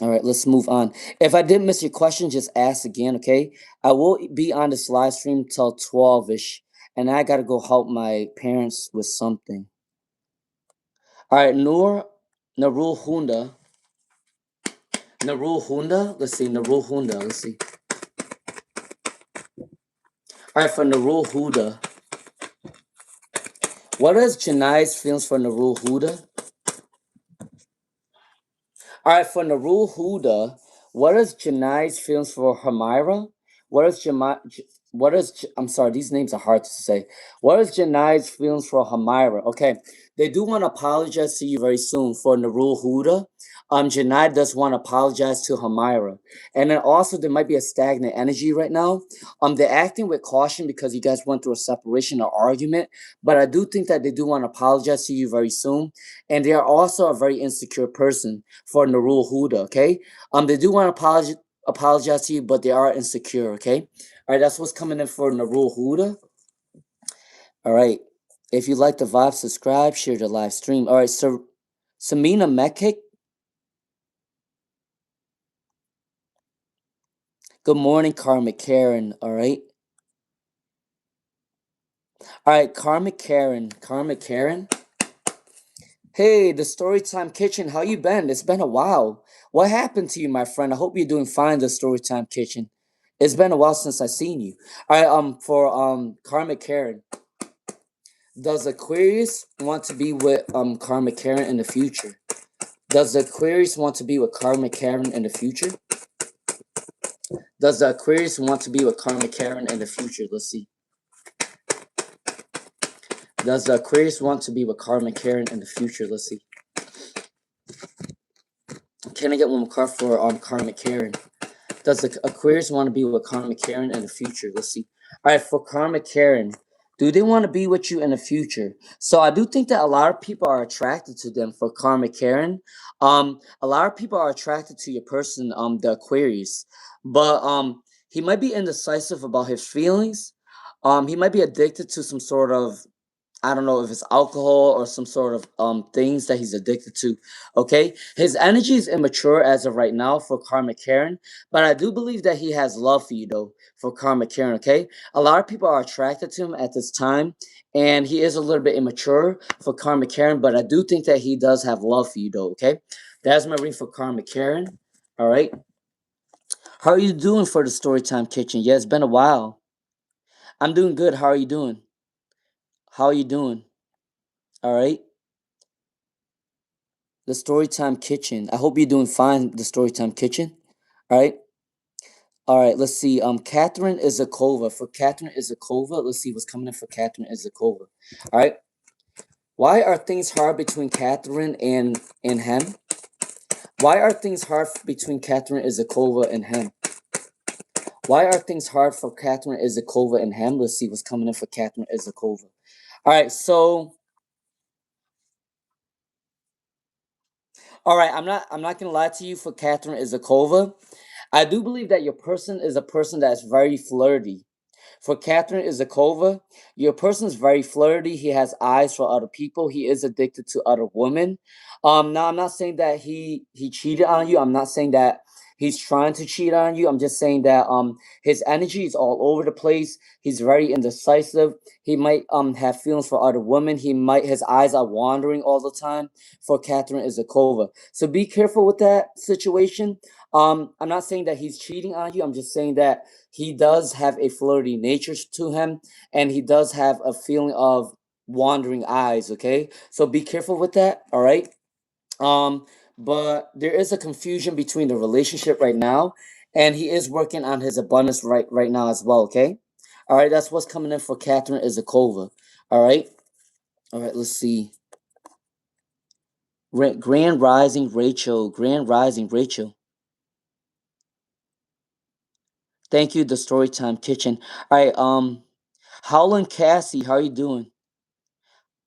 All right, let's move on. If I did miss your question, just ask again, okay? I will be on this live stream till 12-ish, and I gotta go help my parents with something. All right, Narul Hunda. Narul Hunda? Let's see, Narul Hunda, let's see. All right, for Narul Huda. What is Janai's feelings for Narul Huda? All right, for Narul Huda, what is Janai's feelings for Hamira? What is I'm sorry, these names are hard to say. What is Janai's feelings for Hamira? Okay, they do want to apologize to you very soon for Narul Huda. Janai does want to apologize to Hamira. And then also there might be a stagnant energy right now. They're acting with caution because you guys went through a separation or argument. But I do think that they do want to apologize to you very soon. And they are also a very insecure person for Narul Huda, okay? They do want to apologize to you, but they are insecure, okay? All right, that's what's coming in for Narul Huda. All right. If you like the vibe, subscribe, share the live stream. All right, so Samina Mekik. Good morning, Karmic Karen. All right. All right, Karmic Karen. Karmic Karen. Hey, the Storytime Kitchen. How you been? It's been a while. What happened to you, my friend? I hope you're doing fine, the Storytime Kitchen. It's been a while since I seen you. All right, for Karmic Karen. Does Aquarius want to be with Karmic Karen in the future? Does the Aquarius want to be with Karmic Karen in the future? Does the Aquarius want to be with Karmic Karen in the future? Let's see. Does the Aquarius want to be with Karmic Karen in the future? Let's see. Can I get one more card for Karmic Karen? Does the Aquarius want to be with Karmic Karen in the future? Let's see. All right, for Karmic Karen, do they want to be with you in the future? So I do think that a lot of people are attracted to them for Karmic Karen. A lot of people are attracted to your person, the Aquarius, but he might be indecisive about his feelings. He might be addicted to some sort of, I don't know if it's alcohol or some sort of things that he's addicted to. Okay, his energy is immature as of right now for Karma Karen, but I do believe that he has love for you though for Karma Karen. Okay, a lot of people are attracted to him at this time, and he is a little bit immature for Karma Karen, but I do think that he does have love for you though. Okay, that's my reading for Karma Karen. All right, how are you doing for the Storytime Kitchen? Yeah, it's been a while. I'm doing good. How are you doing? How are you doing? All right. The Storytime Kitchen. I hope you're doing fine, the Storytime Kitchen. All right. All right, let's see. Catherine Izakova. For Catherine Izakova, let's see what's coming in for Catherine Izakova. All right. Why are things hard between Catherine and him? Why are things hard between Catherine Izakova and him? Why are things hard for Catherine Izakova and him? Let's see what's coming in for Catherine Izakova. All right, so all right, I'm not gonna lie to you for Catherine Izakova. I do believe that your person is a person that's very flirty. For Catherine Izakova, your person is very flirty. He has eyes for other people. He is addicted to other women. Now I'm not saying that he cheated on you. I'm not saying that he's trying to cheat on you. I'm just saying that his energy is all over the place. He's very indecisive. He might have feelings for other women. He might his eyes are wandering all the time for Catherine Izakova. So be careful with that situation. I'm not saying that he's cheating on you. I'm just saying that he does have a flirty nature to him, and he does have a feeling of wandering eyes. Okay, so be careful with that. All right. Um, but there is a confusion between the relationship right now, and he is working on his abundance right now as well. Okay. All right. That's what's coming in for Catherine Izakova. All right. All right. Let's see. Grand Rising Rachel. Grand Rising Rachel. Thank you, the Storytime Kitchen. All right. Howlin' Cassie, how you doing?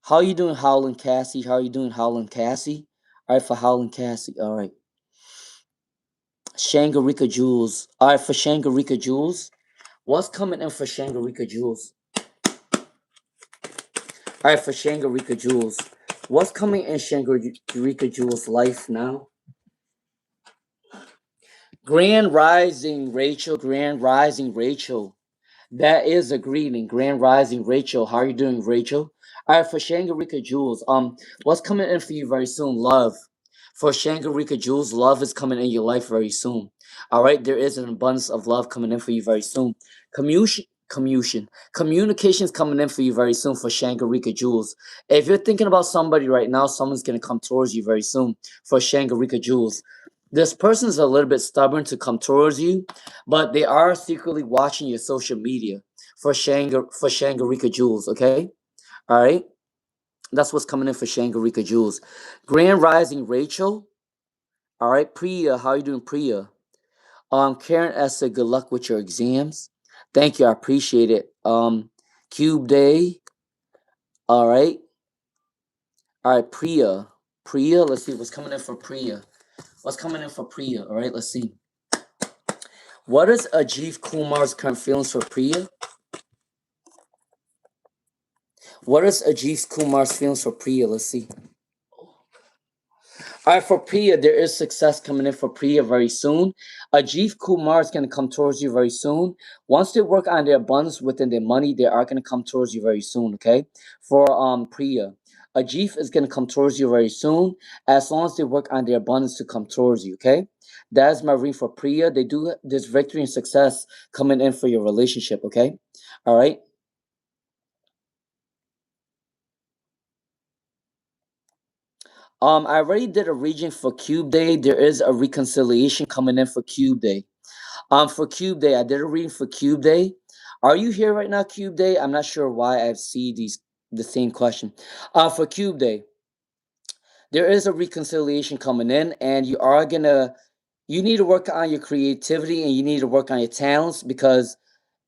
How you doing, Howlin' Cassie? How you doing, Howlin' Cassie? All right, for Howlin' Cassie. All right. Shangarika Jules. All right, for Shangarika Jules. What's coming in for Shangarika Jules? All right, for Shangarika Jules. What's coming in Shangarika Jules' life now? Grand Rising Rachel. Grand Rising Rachel. That is a greeting. Grand Rising, Rachel. How are you doing, Rachel? All right, for Shangarika Jules. What's coming in for you very soon? Love. For Shangarika Jules, love is coming in your life very soon. All right, there is an abundance of love coming in for you very soon. Communication is coming in for you very soon for Shangarika Jules. If you're thinking about somebody right now, someone's gonna come towards you very soon for Shangarika Jules. This person is a little bit stubborn to come towards you, but they are secretly watching your social media for Shangarika Jules. Okay, all right. That's what's coming in for Shangarika Jules. Grand Rising Rachel. All right, Priya, how you doing, Priya? Karen S said, good luck with your exams. Thank you, I appreciate it. Cube Day. All right, all right, Priya. Priya, let's see what's coming in for Priya. What's coming in for Priya? All right, let's see. What is Ajif Kumar's current feelings for Priya? What is Ajif Kumar's feelings for Priya? Let's see. All right, for Priya, there is success coming in for Priya very soon. Ajif Kumar is going to come towards you very soon. Once they work on their abundance within their money, they are going to come towards you very soon. Okay, for Priya, Ajif is going to come towards you very soon. As long as they work on their abundance to come towards you. Okay, that is my reading for Priya. They do this victory and success coming in for your relationship. Okay, all right. I already did a reading for Cube Day. There is a reconciliation coming in for Cube Day. For Cube Day, I did a reading for Cube Day. Are you here right now, Cube Day? I'm not sure why I see the same question. For Cube Day, there is a reconciliation coming in, and you need to work on your creativity and you need to work on your talents because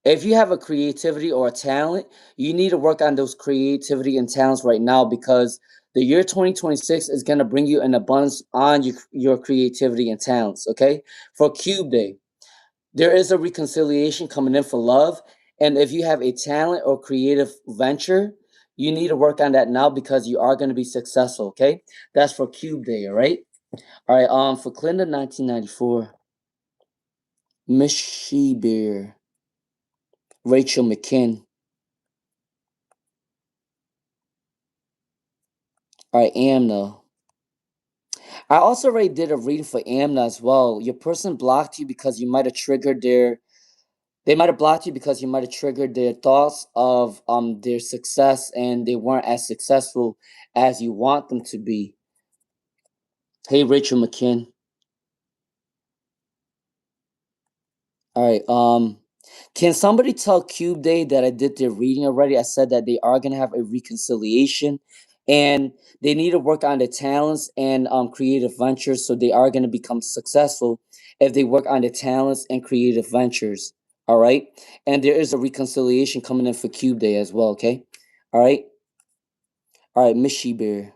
if you have a creativity or a talent, you need to work on those creativity and talents right now because the year 2026 is going to bring you an abundance on your creativity and talents. Okay, for Cube Day, there is a reconciliation coming in for love. And if you have a talent or creative venture, you need to work on that now because you are going to be successful. Okay, that's for Cube Day. All right. For Clinton, 1994, Miss She Bear, Rachel McKinn. All right, Amna. I also already did a reading for Amna as well. Your person blocked you because you might have triggered They might have blocked you because you might have triggered their thoughts of their success, and they weren't as successful as you want them to be. Hey, Rachel McKinn. All right. Can somebody tell Cube Day that I did their reading already? I said that they are gonna have a reconciliation, and they need to work on their talents and creative ventures, so they are gonna become successful if they work on their talents and creative ventures. All right, and there is a reconciliation coming in for Cube Day as well. Okay. All right. All right, Miss Bear.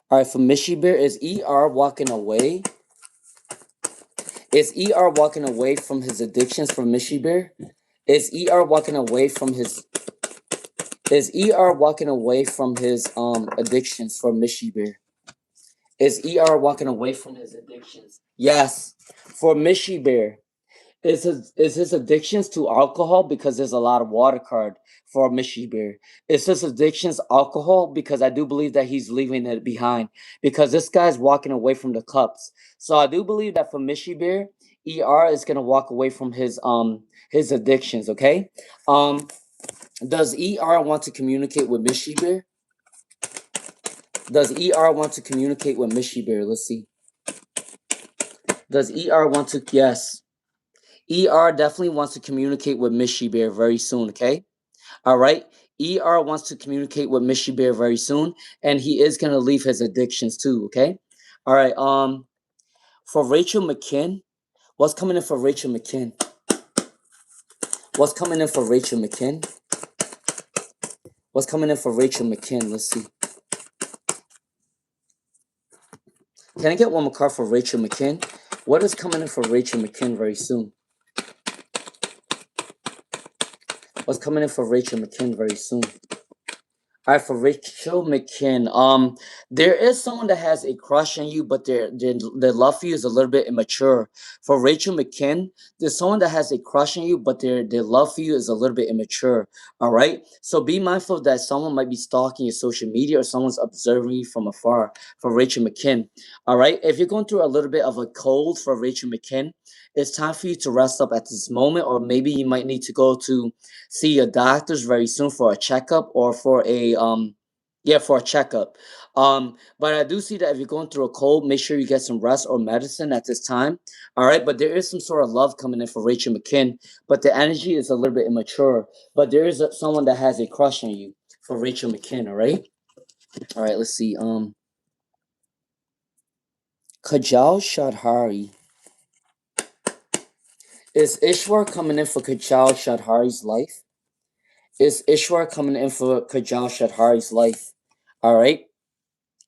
All right, for Miss Bear, is ER walking away? Is ER walking away from his addictions from Miss Bear? Is ER walking away from his addictions for Mishy Bear? Is ER walking away from his addictions? Yes. For Mishy Bear. Is his addictions to alcohol because there's a lot of water card for Mishy Bear? Is his addictions alcohol because I do believe that he's leaving it behind because this guy's walking away from the cups. So I do believe that for Mishy Bear, ER is gonna walk away from his addictions. Okay. Does ER want to communicate with Miss Bear? Does ER want to communicate with Miss Bear? Let's see. Does ER want to? Yes. ER definitely wants to communicate with Miss Bear very soon, okay? All right. ER wants to communicate with Miss Bear very soon, and he is gonna leave his addictions too, okay? All right. For Rachel McKinn, what's coming in for Rachel McKinn? What's coming in for Rachel McKinn? What's coming in for Rachel McKinn? Let's see. Can I get one more card for Rachel McKinn? What is coming in for Rachel McKinn very soon? What's coming in for Rachel McKinn very soon? All right, for Rachel McKinn, there is someone that has a crush on you, but their love for you is a little bit immature. For Rachel McKinn, there's someone that has a crush on you, but their love for you is a little bit immature. All right, so be mindful that someone might be stalking your social media or someone's observing you from afar. For Rachel McKinn, all right, if you're going through a little bit of a cold for Rachel McKinn, it's time for you to rest up at this moment, or maybe you might need to go to see your doctors very soon for a checkup or for a for a checkup. But I do see that if you're going through a cold, make sure you get some rest or medicine at this time. All right, but there is some sort of love coming in for Rachel McKinn, but the energy is a little bit immature. But there is someone that has a crush on you for Rachel McKinn. All right. Let's see. Kajal Shadhari. Is Ishwar coming in for Kajal Shadhari's life? Is Ishwar coming in for Kajal Shadhari's life? All right.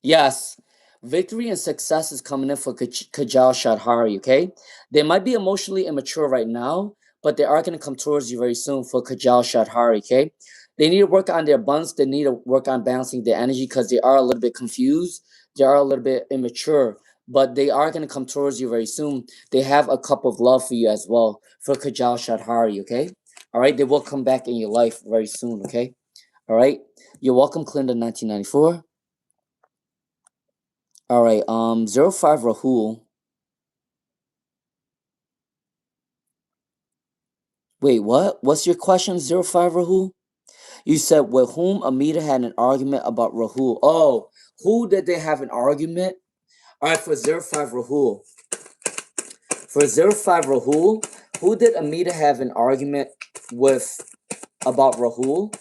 Yes. Victory and success is coming in for Kajal Shadhari, okay? They might be emotionally immature right now, but they are going to come towards you very soon for Kajal Shadhari, okay? They need to work on their buns. They need to work on balancing their energy because they are a little bit confused. They are a little bit immature, but they are going to come towards you very soon. They have a cup of love for you as well for Kajal Shadhari, okay? All right, they will come back in your life very soon, okay? All right. You're welcome, Clinton 1994. All right, 05 Rahul. Wait, what? What's your question, 05 Rahul? You said with whom Amita had an argument about Rahul. Oh, who did they have an argument? All right, for 05 Rahul. For 05 Rahul, who did Amita have an argument with about Rahul?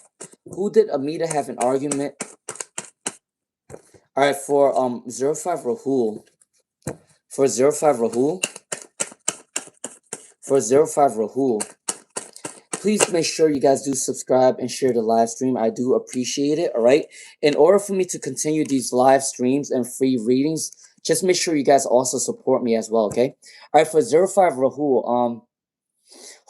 Who did Amita have an argument? All right, for 05 Rahul. For 05 Rahul. For 05 Rahul. Please make sure you guys do subscribe and share the live stream. I do appreciate it. All right. In order for me to continue these live streams and free readings, just make sure you guys also support me as well. Okay. All right. For 05 Rahul,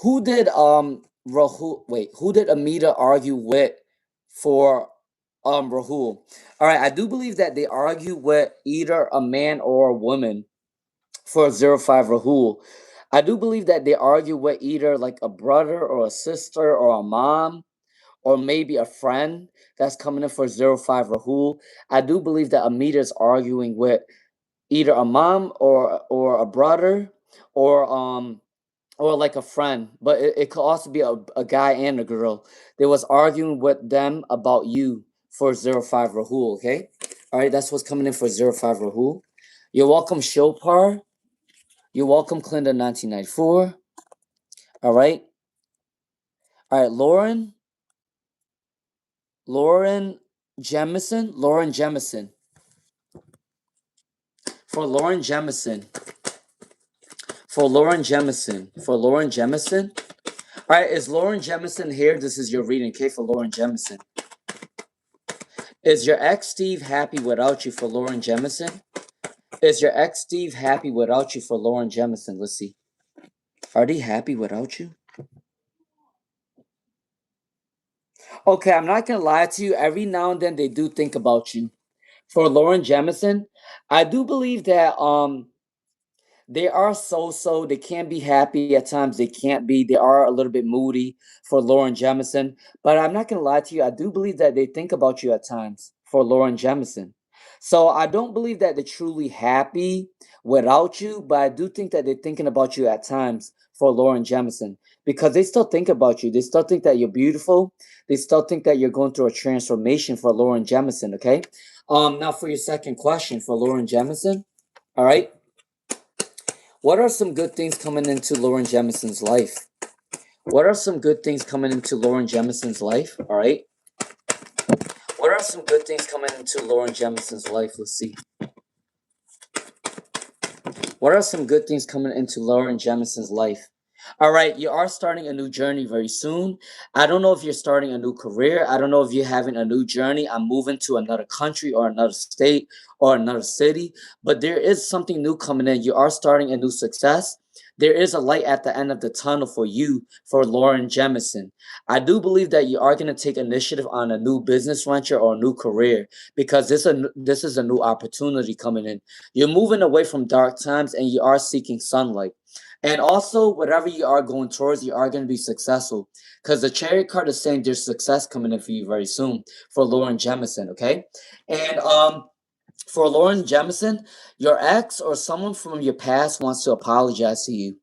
who did Rahul? Wait, who did Amita argue with for Rahul? All right. I do believe that they argue with either a man or a woman for 05 Rahul. I do believe that they argue with either like a brother or a sister or a mom or maybe a friend that's coming in for 05 Rahul. I do believe that Amita's arguing with either a mom or a brother or like a friend, but it could also be a guy and a girl. They was arguing with them about you for 05 Rahul, okay? All right, that's what's coming in for 05 Rahul. You're welcome, Shilpar. You're welcome, Clinton 1994. All right. All right, Lauren Jemison. For Lauren Jemison. All right, is Lauren Jemison here? This is your reading, okay, for Lauren Jemison. Is your ex Steve happy without you for Lauren Jemison? Is your ex Steve happy without you for Lauren Jemison? Let's see. Are they happy without you? Okay, I'm not gonna lie to you. Every now and then they do think about you. For Lauren Jemison, I do believe that they are so. They can be happy at times. They can't be. They are a little bit moody for Lauren Jemison. But I'm not going to lie to you. I do believe that they think about you at times for Lauren Jemison. So I don't believe that they're truly happy without you. But I do think that they're thinking about you at times for Lauren Jemison. Because they still think about you. They still think that you're beautiful. They still think that you're going through a transformation for Lauren Jemison, okay? Now for your second question for Lauren Jemison. All right. What are some good things coming into Lauren Jemison's life? What are some good things coming into Lauren Jemison's life? All right. What are some good things coming into Lauren Jemison's life? Let's see. What are some good things coming into Lauren Jemison's life? All right, you are starting a new journey very soon. I don't know if you're starting a new career. I don't know if you're having a new journey. I'm moving to another country or another state or another city, but there is something new coming in. You are starting a new success. There is a light at the end of the tunnel for you, for Lauren Jemison. I do believe that you are going to take initiative on a new business venture or a new career because this is a new opportunity coming in. You're moving away from dark times and you are seeking sunlight. And also, whatever you are going towards, you are going to be successful. Because the chariot card is saying there's success coming in for you very soon for Lauren Jemison, okay? And for Lauren Jemison, your ex or someone from your past wants to apologize to you.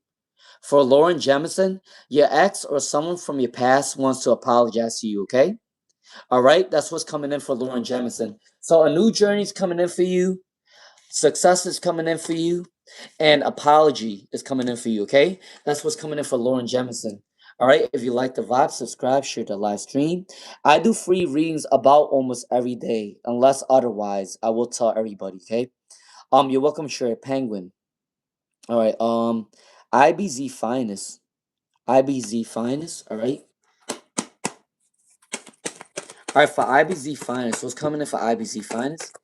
For Lauren Jemison, your ex or someone from your past wants to apologize to you, okay? All right, that's what's coming in for Lauren Jemison. So a new journey's coming in for you. Success is coming in for you, and apology is coming in for you, okay? That's what's coming in for Lauren Jemison. All right, if you like the vibe, subscribe, share the live stream. I do free readings about almost every day, unless otherwise, I will tell everybody, okay? You're welcome, share Penguin. All right, IBZ Finest. IBZ Finest, all right? All right, for IBZ Finest, what's coming in for IBZ Finest?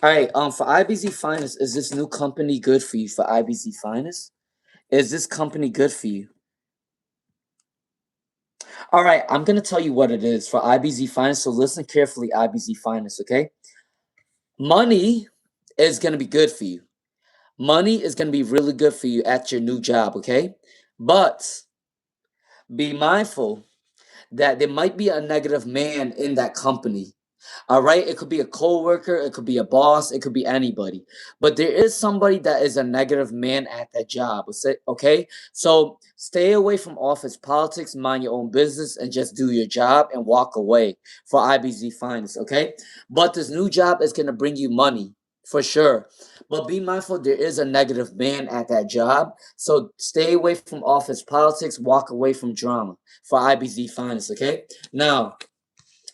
All right, for IBZ Finest, is this new company good for you for IBZ Finest? Is this company good for you? All right, I'm going to tell you what it is for IBZ Finest, so listen carefully, IBZ Finest, okay? Money is going to be good for you. Money is going to be really good for you at your new job, okay? But be mindful that there might be a negative man in that company. All right, it could be a coworker, it could be a boss, it could be anybody. But there is somebody that is a negative man at that job. Okay, so stay away from office politics, mind your own business, and just do your job and walk away for IBZ Finance. Okay, but this new job is gonna bring you money for sure. But be mindful there is a negative man at that job. So stay away from office politics, walk away from drama for IBZ Finance. Okay, now.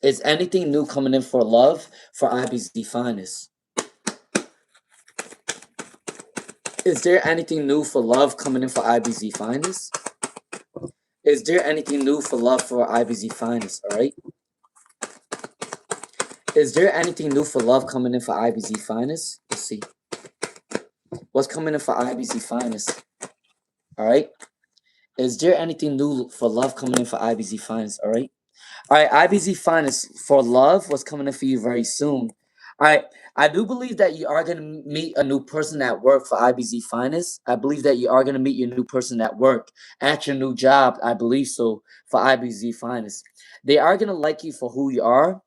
Is anything new coming in for love for IBZ Finest? Is there anything new for love coming in for IBZ Finest? Is there anything new for love for IBZ Finest? All right. Is there anything new for love coming in for IBZ Finest? Let's see. What's coming in for IBZ Finest? All right. Is there anything new for love coming in for IBZ Finest? All right. All right, IBZ Finest for love was coming in for you very soon. All right, I do believe that you are going to meet a new person at work for IBZ Finest. I believe that you are going to meet your new person at work at your new job. I believe so for IBZ Finest. They are going to like you for who you are.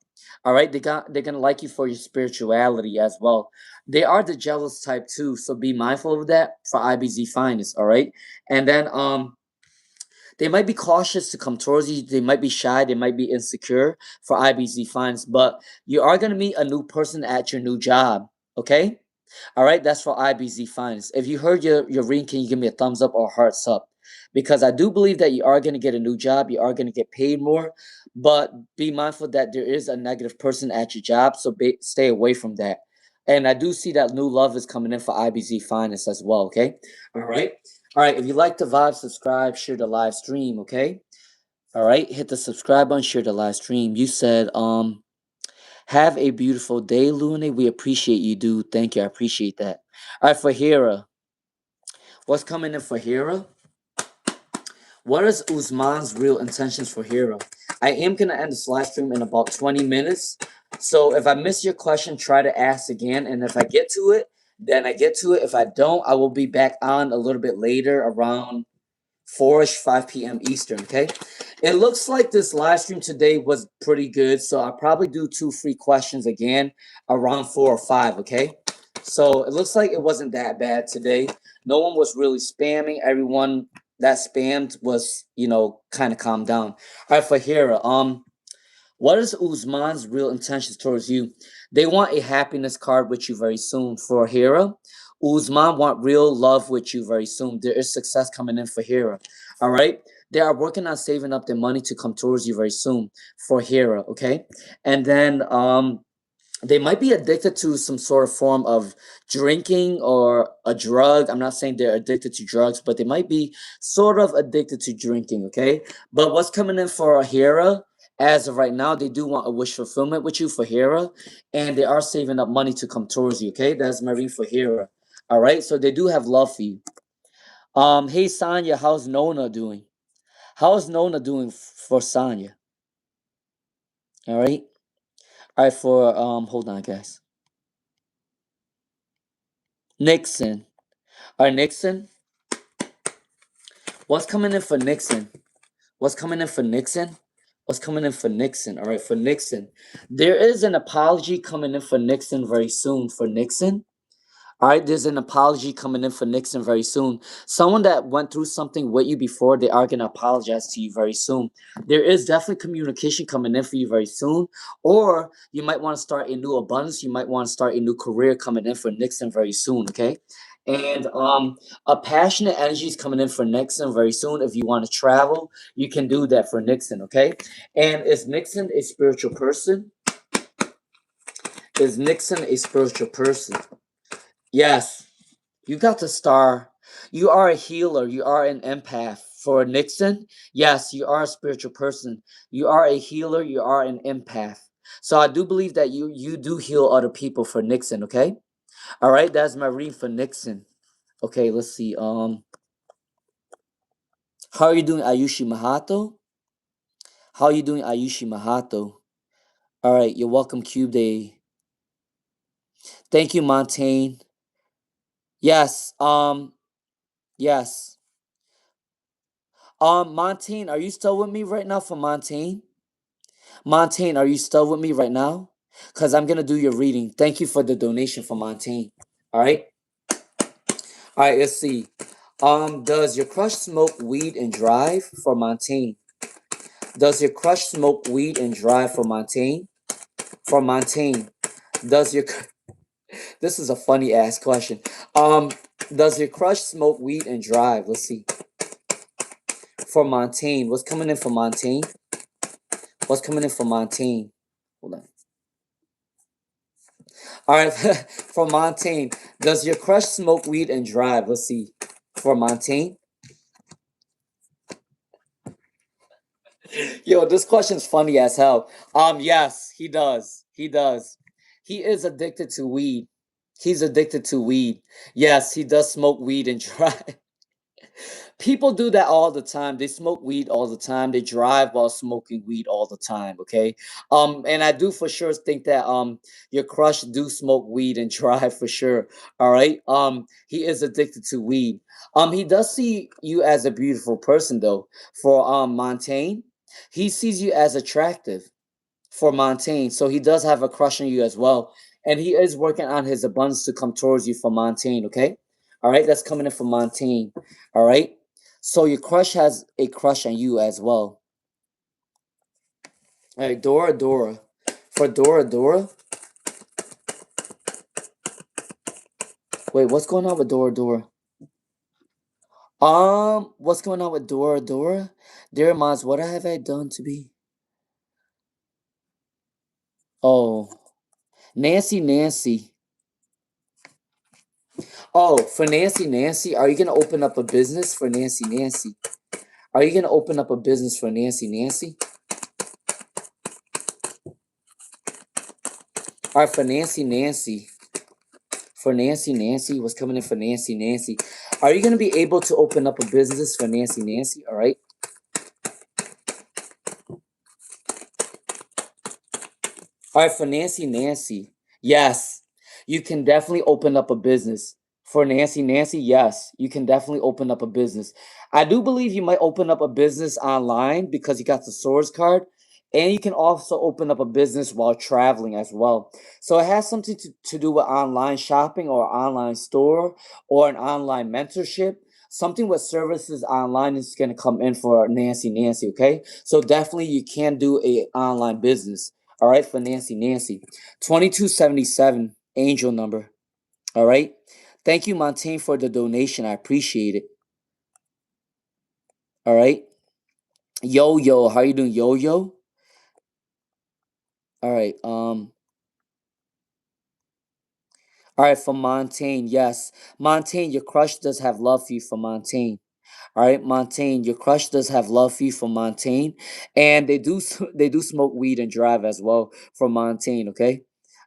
All right, they're gonna like you for your spirituality as well. They are the jealous type too, so be mindful of that for IBZ finest. All right, and then they might be cautious to come towards you. They might be shy. They might be insecure for IBZ finest, but you are gonna meet a new person at your new job. Okay. All right, that's for IBZ finest. If you heard your reading, can you give me a thumbs up or hearts up? Because I do believe that you are going to get a new job, you are going to get paid more, but be mindful that there is a negative person at your job, so stay away from that. And I do see that new love is coming in for IBZ finest as well. Okay, all right. If you like the vibe, subscribe, share the live stream. Okay, all right. Hit the subscribe button, share the live stream. You said have a beautiful day, Lune. We appreciate you, dude. Thank you. I appreciate that. All right, for Hira. What's coming in for Hira? What is Usman's real intentions for Hira? I am going to end this live stream in about 20 minutes. So if I miss your question, try to ask again. And if I get to it, then I get to it. If I don't, I will be back on a little bit later around 4ish, 5 p.m. Eastern, okay? It looks like this live stream today was pretty good, so I'll probably do 2 free questions again around 4 or 5, okay? So it looks like it wasn't that bad today. No one was really spamming. Everyone that spammed was, kind of calmed down. All right, for Hira, what is Usman's real intentions towards you? They want a happiness card with you very soon. For Hira, Usman want real love with you very soon. There is success coming in for Hira. All right. They are working on saving up their money to come towards you very soon for Hira. Okay. And then they might be addicted to some sort of form of drinking or a drug. I'm not saying they're addicted to drugs, but they might be sort of addicted to drinking, okay? But what's coming in for Hira, as of right now, they do want a wish fulfillment with you for Hira, and they are saving up money to come towards you, okay? That's my reading for Hira. All right, so they do have love for you. Hey Sanya, how's Nona doing? How's Nona doing for Sanya? All right. All right, for hold on, guys. Nixon. All right, Nixon. What's coming in for Nixon? What's coming in for Nixon? What's coming in for Nixon? All right, for Nixon. There is an apology coming in for Nixon very soon for Nixon. All right, there's an apology coming in for Nixon very soon. Someone that went through something with you before, they are going to apologize to you very soon. There is definitely communication coming in for you very soon. Or you might want to start a new abundance. You might want to start a new career coming in for Nixon very soon, okay? And a passionate energy is coming in for Nixon very soon. If you want to travel, you can do that for Nixon, okay? And is Nixon a spiritual person? Is Nixon a spiritual person? Yes. You got the star. You are a healer. You are an empath. For Nixon, yes, you are a spiritual person. You are a healer. You are an empath. So I do believe that you do heal other people for Nixon, okay? All right, that's my reading for Nixon. Okay, let's see. How are you doing, Ayushi Mahato? How are you doing, Ayushi Mahato? All right, you're welcome, Cube Day. Thank you, Montaigne. Yes, yes. Montaigne, are you still with me right now for Montaigne? Montaigne, are you still with me right now? Because I'm going to do your reading. Thank you for the donation for Montaigne. All right? All right, let's see. Does your crush smoke weed and drive for Montaigne? Does your crush smoke weed and drive for Montaigne? For Montaigne, does your this is a funny ass question. Does your crush smoke weed and drive? Let's see. For Montaigne, what's coming in for Montaigne? What's coming in for Montaigne? Hold on. All right, for Montaigne, does your crush smoke weed and drive? Let's see. For Montaigne. Yo, this question's funny as hell. Yes, he does. He does. He is addicted to weed. He's addicted to weed. Yes, he does smoke weed and drive. People do that all the time. They smoke weed all the time. They drive while smoking weed all the time. Okay. And I do for sure think that your crush do smoke weed and drive for sure. All right. He is addicted to weed. He does see you as a beautiful person though. For Montaigne, he sees you as attractive. for Montaigne. So he does have a crush on you as well. And he is working on his abundance to come towards you for Montaigne, okay? All right, that's coming in from Montaigne. All right. So your crush has a crush on you as well. All right, Dora. For Dora. Wait, what's going on with Dora? What's going on with Dora? Dear Maz, what have I done to be? Oh, Nancy. Oh, for Nancy, are you gonna open up a business for Nancy? Are you gonna open up a business for Nancy? All right, for Nancy. For Nancy, what's coming in for Nancy? Are you gonna be able to open up a business for Nancy? All right. All right, for Nancy. Yes, you can definitely open up a business. For Nancy, yes, you can definitely open up a business. I do believe you might open up a business online because you got the Swords card, and you can also open up a business while traveling as well. So it has something to do with online shopping or online store or an online mentorship. Something with services online is going to come in for Nancy, okay? So definitely you can do a online business. All right, for Nancy. 2277, angel number. All right. Thank you, Montaigne, for the donation. I appreciate it. All right. Yo, how you doing, Yo? All right. All right, for Montaigne, yes. Montaigne, your crush does have love for you for Montaigne. All right, Montaigne, your crush does have love for you for Montaigne, and they do smoke weed and drive as well for Montaigne. Okay,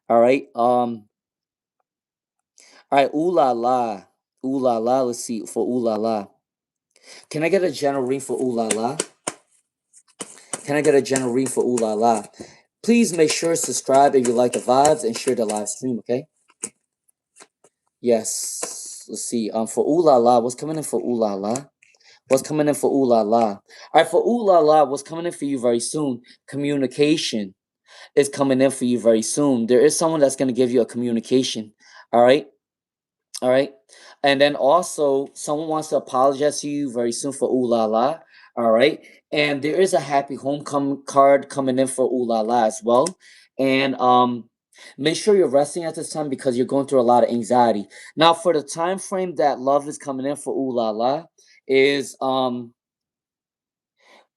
all right. All right. Ooh la la. Let's see for ooh la la. Can I get a general read for ooh la la? Can I get a general read for ooh la la? Please make sure to subscribe if you like the vibes and share the live stream. Okay. Yes. Let's see. For ooh la la, what's coming in for ooh la la? What's coming in for ooh la la? All right, for ooh la la, what's coming in for you very soon? Communication is coming in for you very soon. There is someone that's going to give you a communication. All right. All right. And then also, someone wants to apologize to you very soon for ooh la la. All right. And there is a happy homecoming card coming in for ooh la la as well. And make sure you're resting at this time because you're going through a lot of anxiety. Now, for the time frame that love is coming in for ooh la la is 1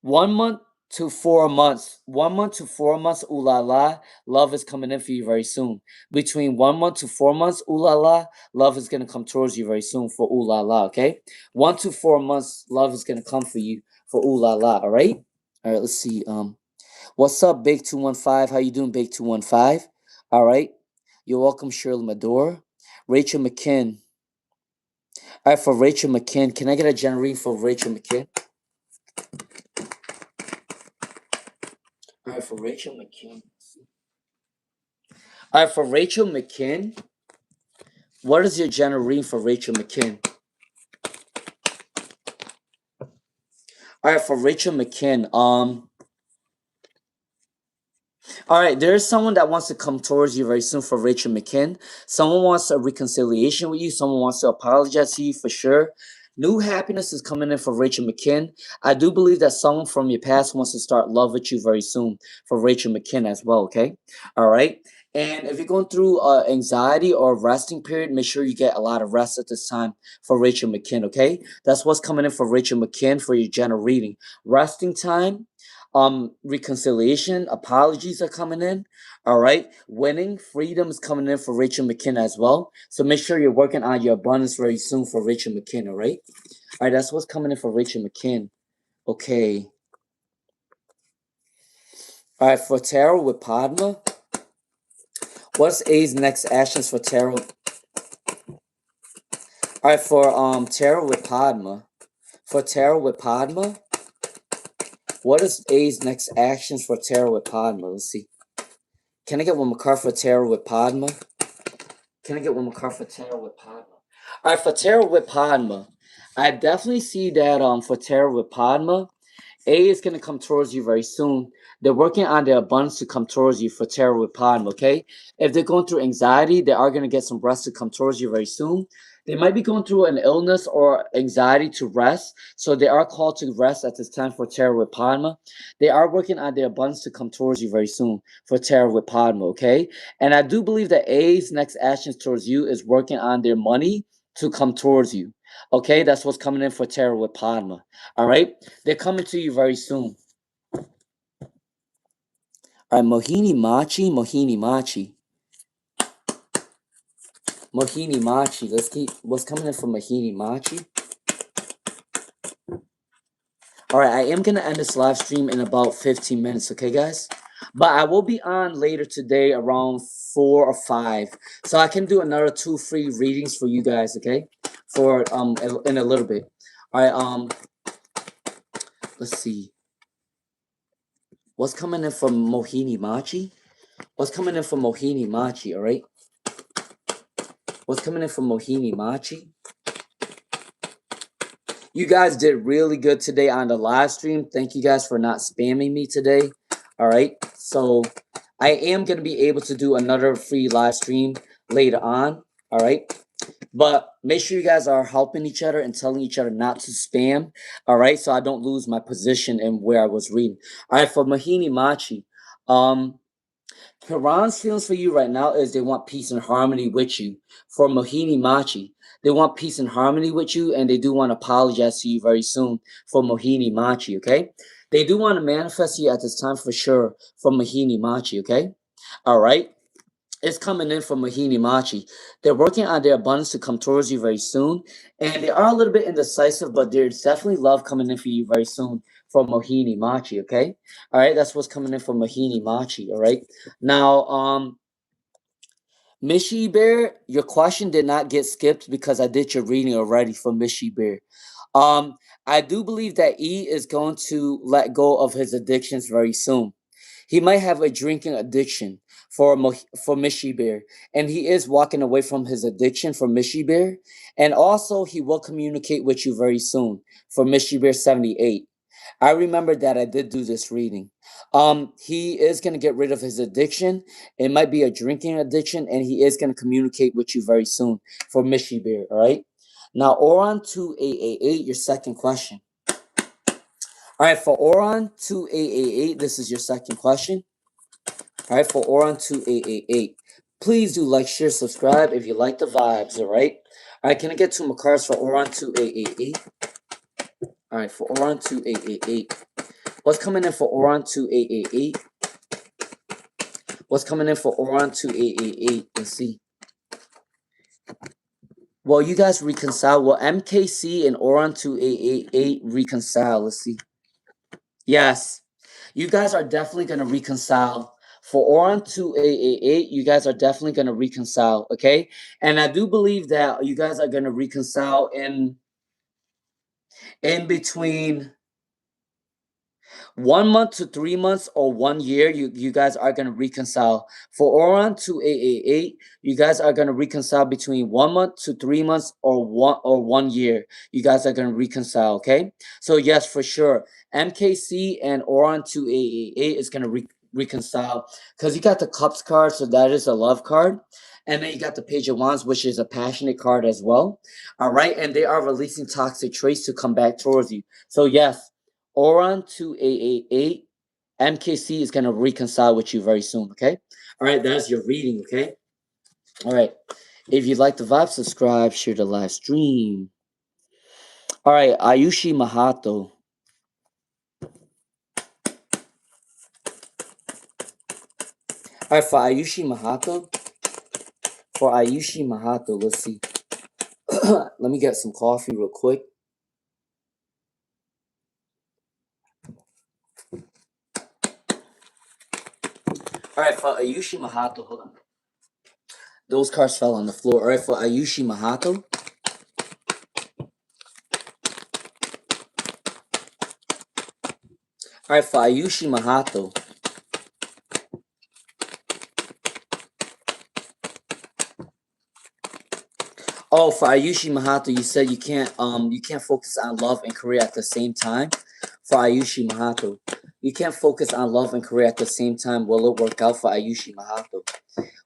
month to 4 months. 1 month to 4 months, ooh la la. Love is coming in for you very soon. Between 1 month to 4 months, ooh la la. Love is gonna come towards you very soon for ooh la la. Okay, 1 to 4 months, love is gonna come for you for ooh la la. All right. All right. Let's see. What's up, Big 215? How you doing, Big 215? All right. You're welcome, Shirley Madore. Rachel McKinn. All right, for Rachel McKinn, can I get a general for Rachel McKinn? All right, for Rachel McKinn. All right, for Rachel McKinn, what is your general reading for Rachel McKinn? All right, for Rachel McKinn, all right, there is someone that wants to come towards you very soon for Rachel McKinn. Someone wants a reconciliation with you. Someone wants to apologize to you for sure. New happiness is coming in for Rachel McKinn. I do believe that someone from your past wants to start love with you very soon for Rachel McKinn as well, okay? All right. And if you're going through anxiety or resting period, make sure you get a lot of rest at this time for Rachel McKinn, okay? That's what's coming in for Rachel McKinn for your general reading. Resting time, reconciliation, apologies are coming in. All right, winning, freedom is coming in for Rachel McKinn as well. So make sure you're working on your abundance very soon for Rachel McKinn. All right, that's what's coming in for Rachel McKinn. Okay. All right, for tarot with Padma, what's A's next actions for tarot? All right, for tarot with Padma, what is A's next actions for tarot with Padma? Let's see. Can I get one more card for tarot with Padma? Can I get one more card for tarot with Padma? All right, for tarot with Padma, I definitely see that for tarot with Padma, A is going to come towards you very soon. They're working on their abundance to come towards you for Tarot with Padma, okay? If they're going through anxiety, they are going to get some rest to come towards you very soon. They might be going through an illness or anxiety to rest, so they are called to rest at this time for Tarot with Padma. They are working on their abundance to come towards you very soon for Tarot with Padma, okay? And I do believe that A's next actions towards you is working on their money to come towards you, okay? That's what's coming in for Tarot with Padma, all right? They're coming to you very soon. All right, Mohini Machi, Mohini Machi. Mohini Machi. Let's keep what's coming in from Mohini Machi. All right, I am going to end this live stream in about 15 minutes, okay, guys? But I will be on later today around 4 or 5. So I can do another 2 free readings for you guys, okay? For in a little bit. All right, let's see. What's coming in from Mohini Machi? What's coming in from Mohini Machi, all right? What's coming in from Mohini Machi? You guys did really good today on the live stream. Thank you guys for not spamming me today. All right. So I am going to be able to do another free live stream later on. All right. But make sure you guys are helping each other and telling each other not to spam. All right. So I don't lose my position in where I was reading. All right. For Mohini Machi, Quran's feelings for you right now is they want peace and harmony with you. For Mohini Machi, they want peace and harmony with you, and they do want to apologize to you very soon for Mohini Machi, okay? They do want to manifest you at this time for sure for Mohini Machi, okay? All right? It's coming in from Mohini Machi. They're working on their abundance to come towards you very soon, and they are a little bit indecisive, but there's definitely love coming in for you very soon from Mohini Machi, okay? All right, that's what's coming in from Mohini Machi, all right? Now, Mishi Bear, your question did not get skipped because I did your reading already for Mishi Bear. I do believe that E is going to let go of his addictions very soon. He might have a drinking addiction for Mishi Bear, and he is walking away from his addiction for Mishi Bear, and also he will communicate with you very soon for Mishi Bear 78. I remember that I did do this reading. He is going to get rid of his addiction. It might be a drinking addiction, and he is going to communicate with you very soon for Mishi Bear, all right? Now, Oran 2888, your second question. All right, for Oran 2888, this is your second question. All right, for Oran 2888, please do like, share, subscribe if you like the vibes, all right? All right, can I get 2 more cards for Oran 2888? All right, for Oran 2888. What's coming in for Oran 2888? What's coming in for Oran 2888? Let's see. Well, you guys reconcile. Well, MKC and Oran 2888 reconcile. Let's see. Yes. You guys are definitely going to reconcile. For Oran 2888, you guys are definitely going to reconcile, okay? And I do believe that you guys are going to reconcile in between 1 month to 3 months or 1 year. You guys are going to reconcile. For Oran 2888, you guys are going to reconcile between 1 month to 3 months or 1 year. You guys are going to reconcile, okay? So yes, for sure, MKC and Oran 2888 is going to reconcile, because you got the Cups card, so that is a love card. And then you got the Page of Wands, which is a passionate card as well. All right, and they are releasing toxic traits to come back towards you. So yes, Oran 2888, MKC is going to reconcile with you very soon, okay? All right, that's your reading, okay? All right, if you like the vibe, subscribe, share the live stream. All right, Ayushi Mahato. All right, for Ayushi Mahato, let's see. Let me get some coffee real quick. All right, for Ayushi Mahato, hold on. Those cards fell on the floor. All right, for Ayushi Mahato. All right, for Ayushi Mahato. Oh, for Ayushi Mahato, you said you can't focus on love and career at the same time. For Ayushi Mahato, You can't focus on love and career at the same time. Will it work out for Ayushi Mahato?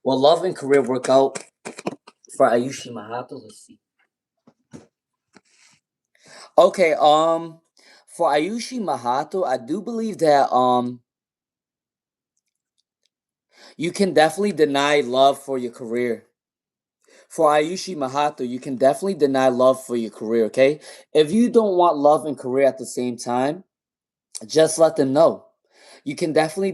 Will love and career work out for Ayushi Mahato? Let's see. Okay, for Ayushi Mahato, I do believe that you can definitely deny love for your career. For Ayushi Mahato, you can definitely deny love for your career, okay? If you don't want love and career at the same time, just let them know. You can definitely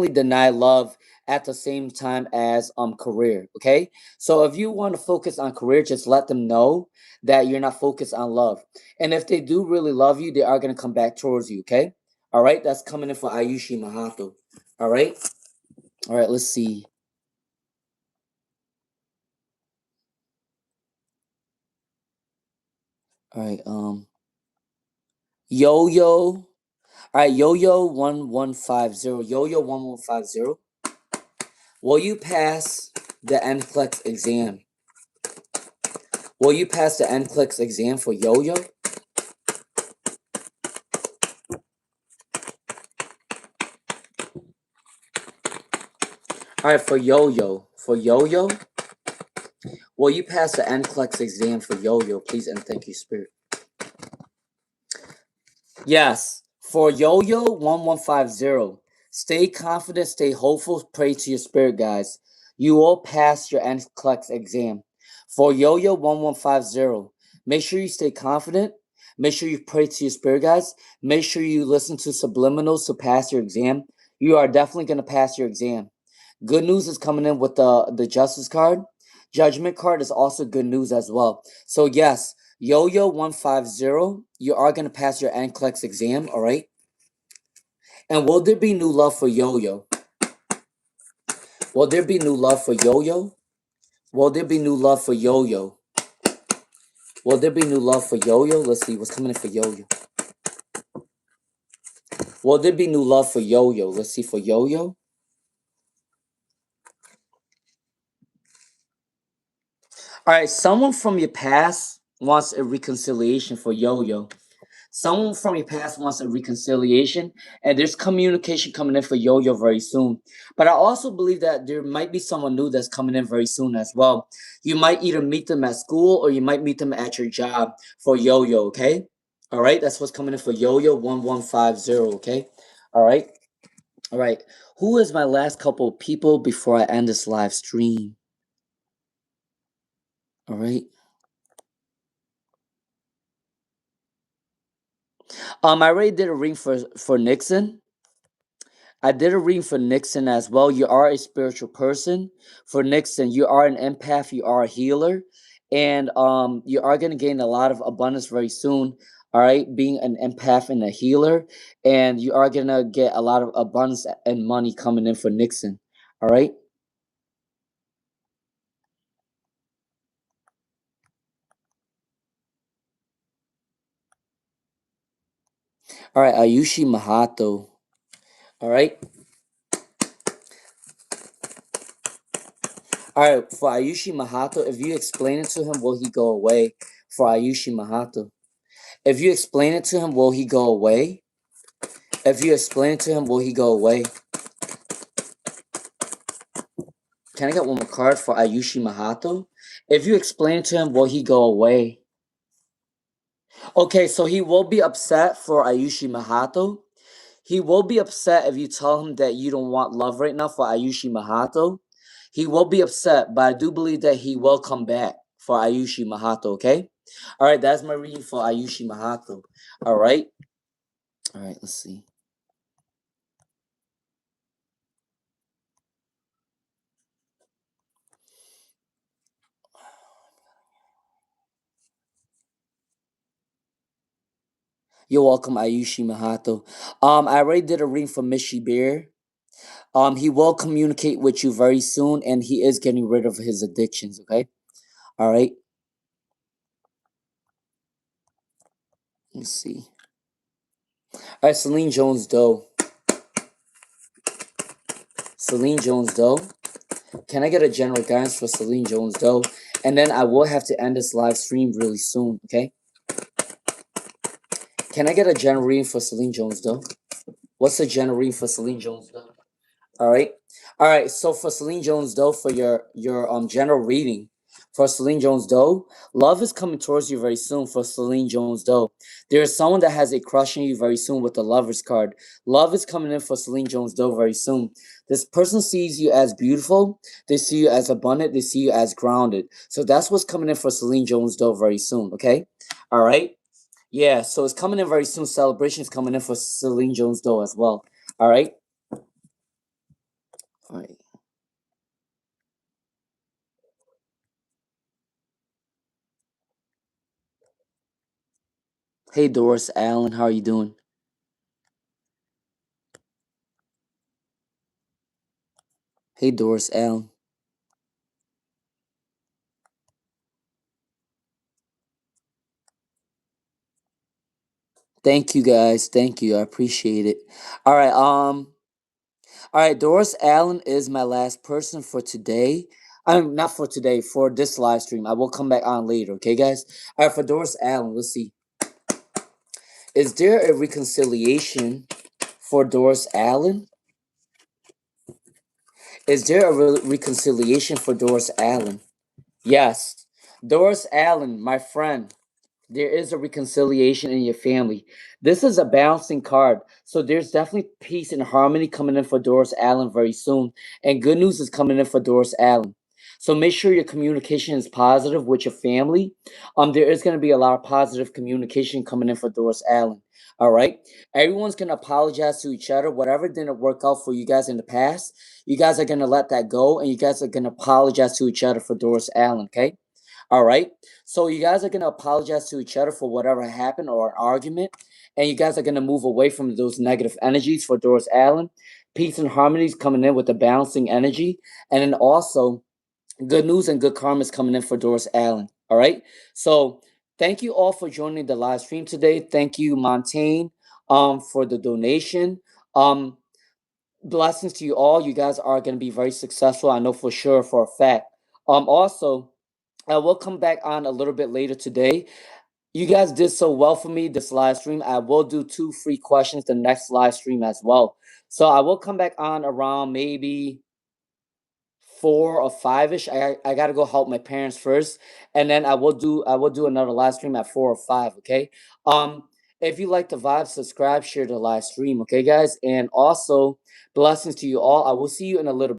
deny love at the same time as career, okay? So if you want to focus on career, just let them know that you're not focused on love. And if they do really love you, they are going to come back towards you, okay? All right, that's coming in for Ayushi Mahato. All right? All right, let's see. All right, Yo-Yo. All right, Yo-Yo 1150. Yo-Yo 1150. Will you pass the NCLEX exam? Will you pass the NCLEX exam for Yo-Yo? All right, for Yo-Yo. For Yo-Yo, will you pass the NCLEX exam for Yo-Yo, please, and thank you, Spirit. Yes, for Yo-Yo 1150. Stay confident, stay hopeful, pray to your spirit, guys. You will pass your NCLEX exam. For Yo-Yo 1150, make sure you stay confident. Make sure you pray to your spirit, guys. Make sure you listen to subliminals to pass your exam. You are definitely going to pass your exam. Good news is coming in with the justice card. Judgment card is also good news as well. So yes, Yo-Yo 150, you are gonna pass your NCLEX exam, all right? And will there be new love for Yo-Yo? Will there be new love for Yo-Yo? Will there be new love for Yo-Yo? Will there be new love for Yo-Yo? Let's see what's coming in for Yo-Yo. Will there be new love for Yo-Yo? Let's see for Yo-Yo. All right, someone from your past wants a reconciliation for Yo-Yo. Someone from your past wants a reconciliation, and there's communication coming in for Yo-Yo very soon. But I also believe that there might be someone new that's coming in very soon as well. You might either meet them at school or you might meet them at your job for Yo-Yo, okay? All right, that's what's coming in for Yo-Yo 1150, okay? All right, all right. Who is my last couple of people before I end this live stream? All right. I already did a ring for Nixon. I did a reading for Nixon as well. You are a spiritual person. For Nixon, you are an empath, you are a healer, and you are gonna gain a lot of abundance very soon. All right, being an empath and a healer, and you are gonna get a lot of abundance and money coming in for Nixon. All right. All right, Ayushi Mahato. All right. All right, for Ayushi Mahato, if you explain it to him, will he go away? For Ayushi Mahato. If you explain it to him, will he go away? If you explain it to him, will he go away? Can I get one more card for Ayushi Mahato? If you explain it to him, will he go away? Okay, so he will be upset for Ayushi Mahato. He will be upset if you tell him that you don't want love right now for Ayushi Mahato. He will be upset, but I do believe that he will come back for Ayushi Mahato, okay? All right, that's my reading for Ayushi Mahato. All right. All right, let's see. You're welcome, Ayushi Mahato. I already did a reading for Mishi Bear. He will communicate with you very soon, and he is getting rid of his addictions. Okay, all right. Let's see. All right, Celine Jones Doe. Celine Jones Doe. Can I get a general guidance for Celine Jones Doe? And then I will have to end this live stream really soon. Okay. Can I get a general reading for Celine Jones Doe? What's the general reading for Celine Jones though? All right. All right. So for Celine Jones Doe, for your general reading for Celine Jones Doe, love is coming towards you very soon for Celine Jones Doe. There is someone that has a crush on you very soon with the Lovers card. Love is coming in for Celine Jones Doe very soon. This person sees you as beautiful. They see you as abundant. They see you as grounded. So that's what's coming in for Celine Jones Doe very soon. Okay. All right. Yeah. So it's coming in very soon. Celebration is coming in for Celine Jones Doe as well. All right. All right. Hey Doris Allen, how are you doing? Hey Doris Allen. Thank you guys. Thank you. I appreciate it. All right, all right, Doris Allen is my last person for today. I'm not for today, for this live stream. I will come back on later, okay guys? All right, for Doris Allen, let's see. Is there a reconciliation for Doris Allen? Is there a reconciliation for Doris Allen? Yes. Doris Allen, my friend. There is a reconciliation in your family. This is a balancing card. So there's definitely peace and harmony coming in for Doris Allen very soon. And good news is coming in for Doris Allen. So make sure your communication is positive with your family. There is going to be a lot of positive communication coming in for Doris Allen. All right. Everyone's going to apologize to each other. Whatever didn't work out for you guys in the past, you guys are going to let that go and you guys are going to apologize to each other for Doris Allen. Okay. All right. So you guys are gonna apologize to each other for whatever happened or an argument, and you guys are gonna move away from those negative energies for Doris Allen. Peace and harmony is coming in with the balancing energy, and then also good news and good karma is coming in for Doris Allen. All right. So thank you all for joining the live stream today. Thank you, Montaigne, for the donation. Blessings to you all. You guys are gonna be very successful. I know for sure for a fact. Also. I will come back on a little bit later today. You guys did so well for me this live stream. I will do 2 free questions the next live stream as well. So I will come back on around maybe 4 or 5 ish. I gotta go help my parents first, and then I will do another live stream at 4 or 5. Okay. If you like the vibe, subscribe, share the live stream. Okay, guys, and also blessings to you all. I will see you in a little.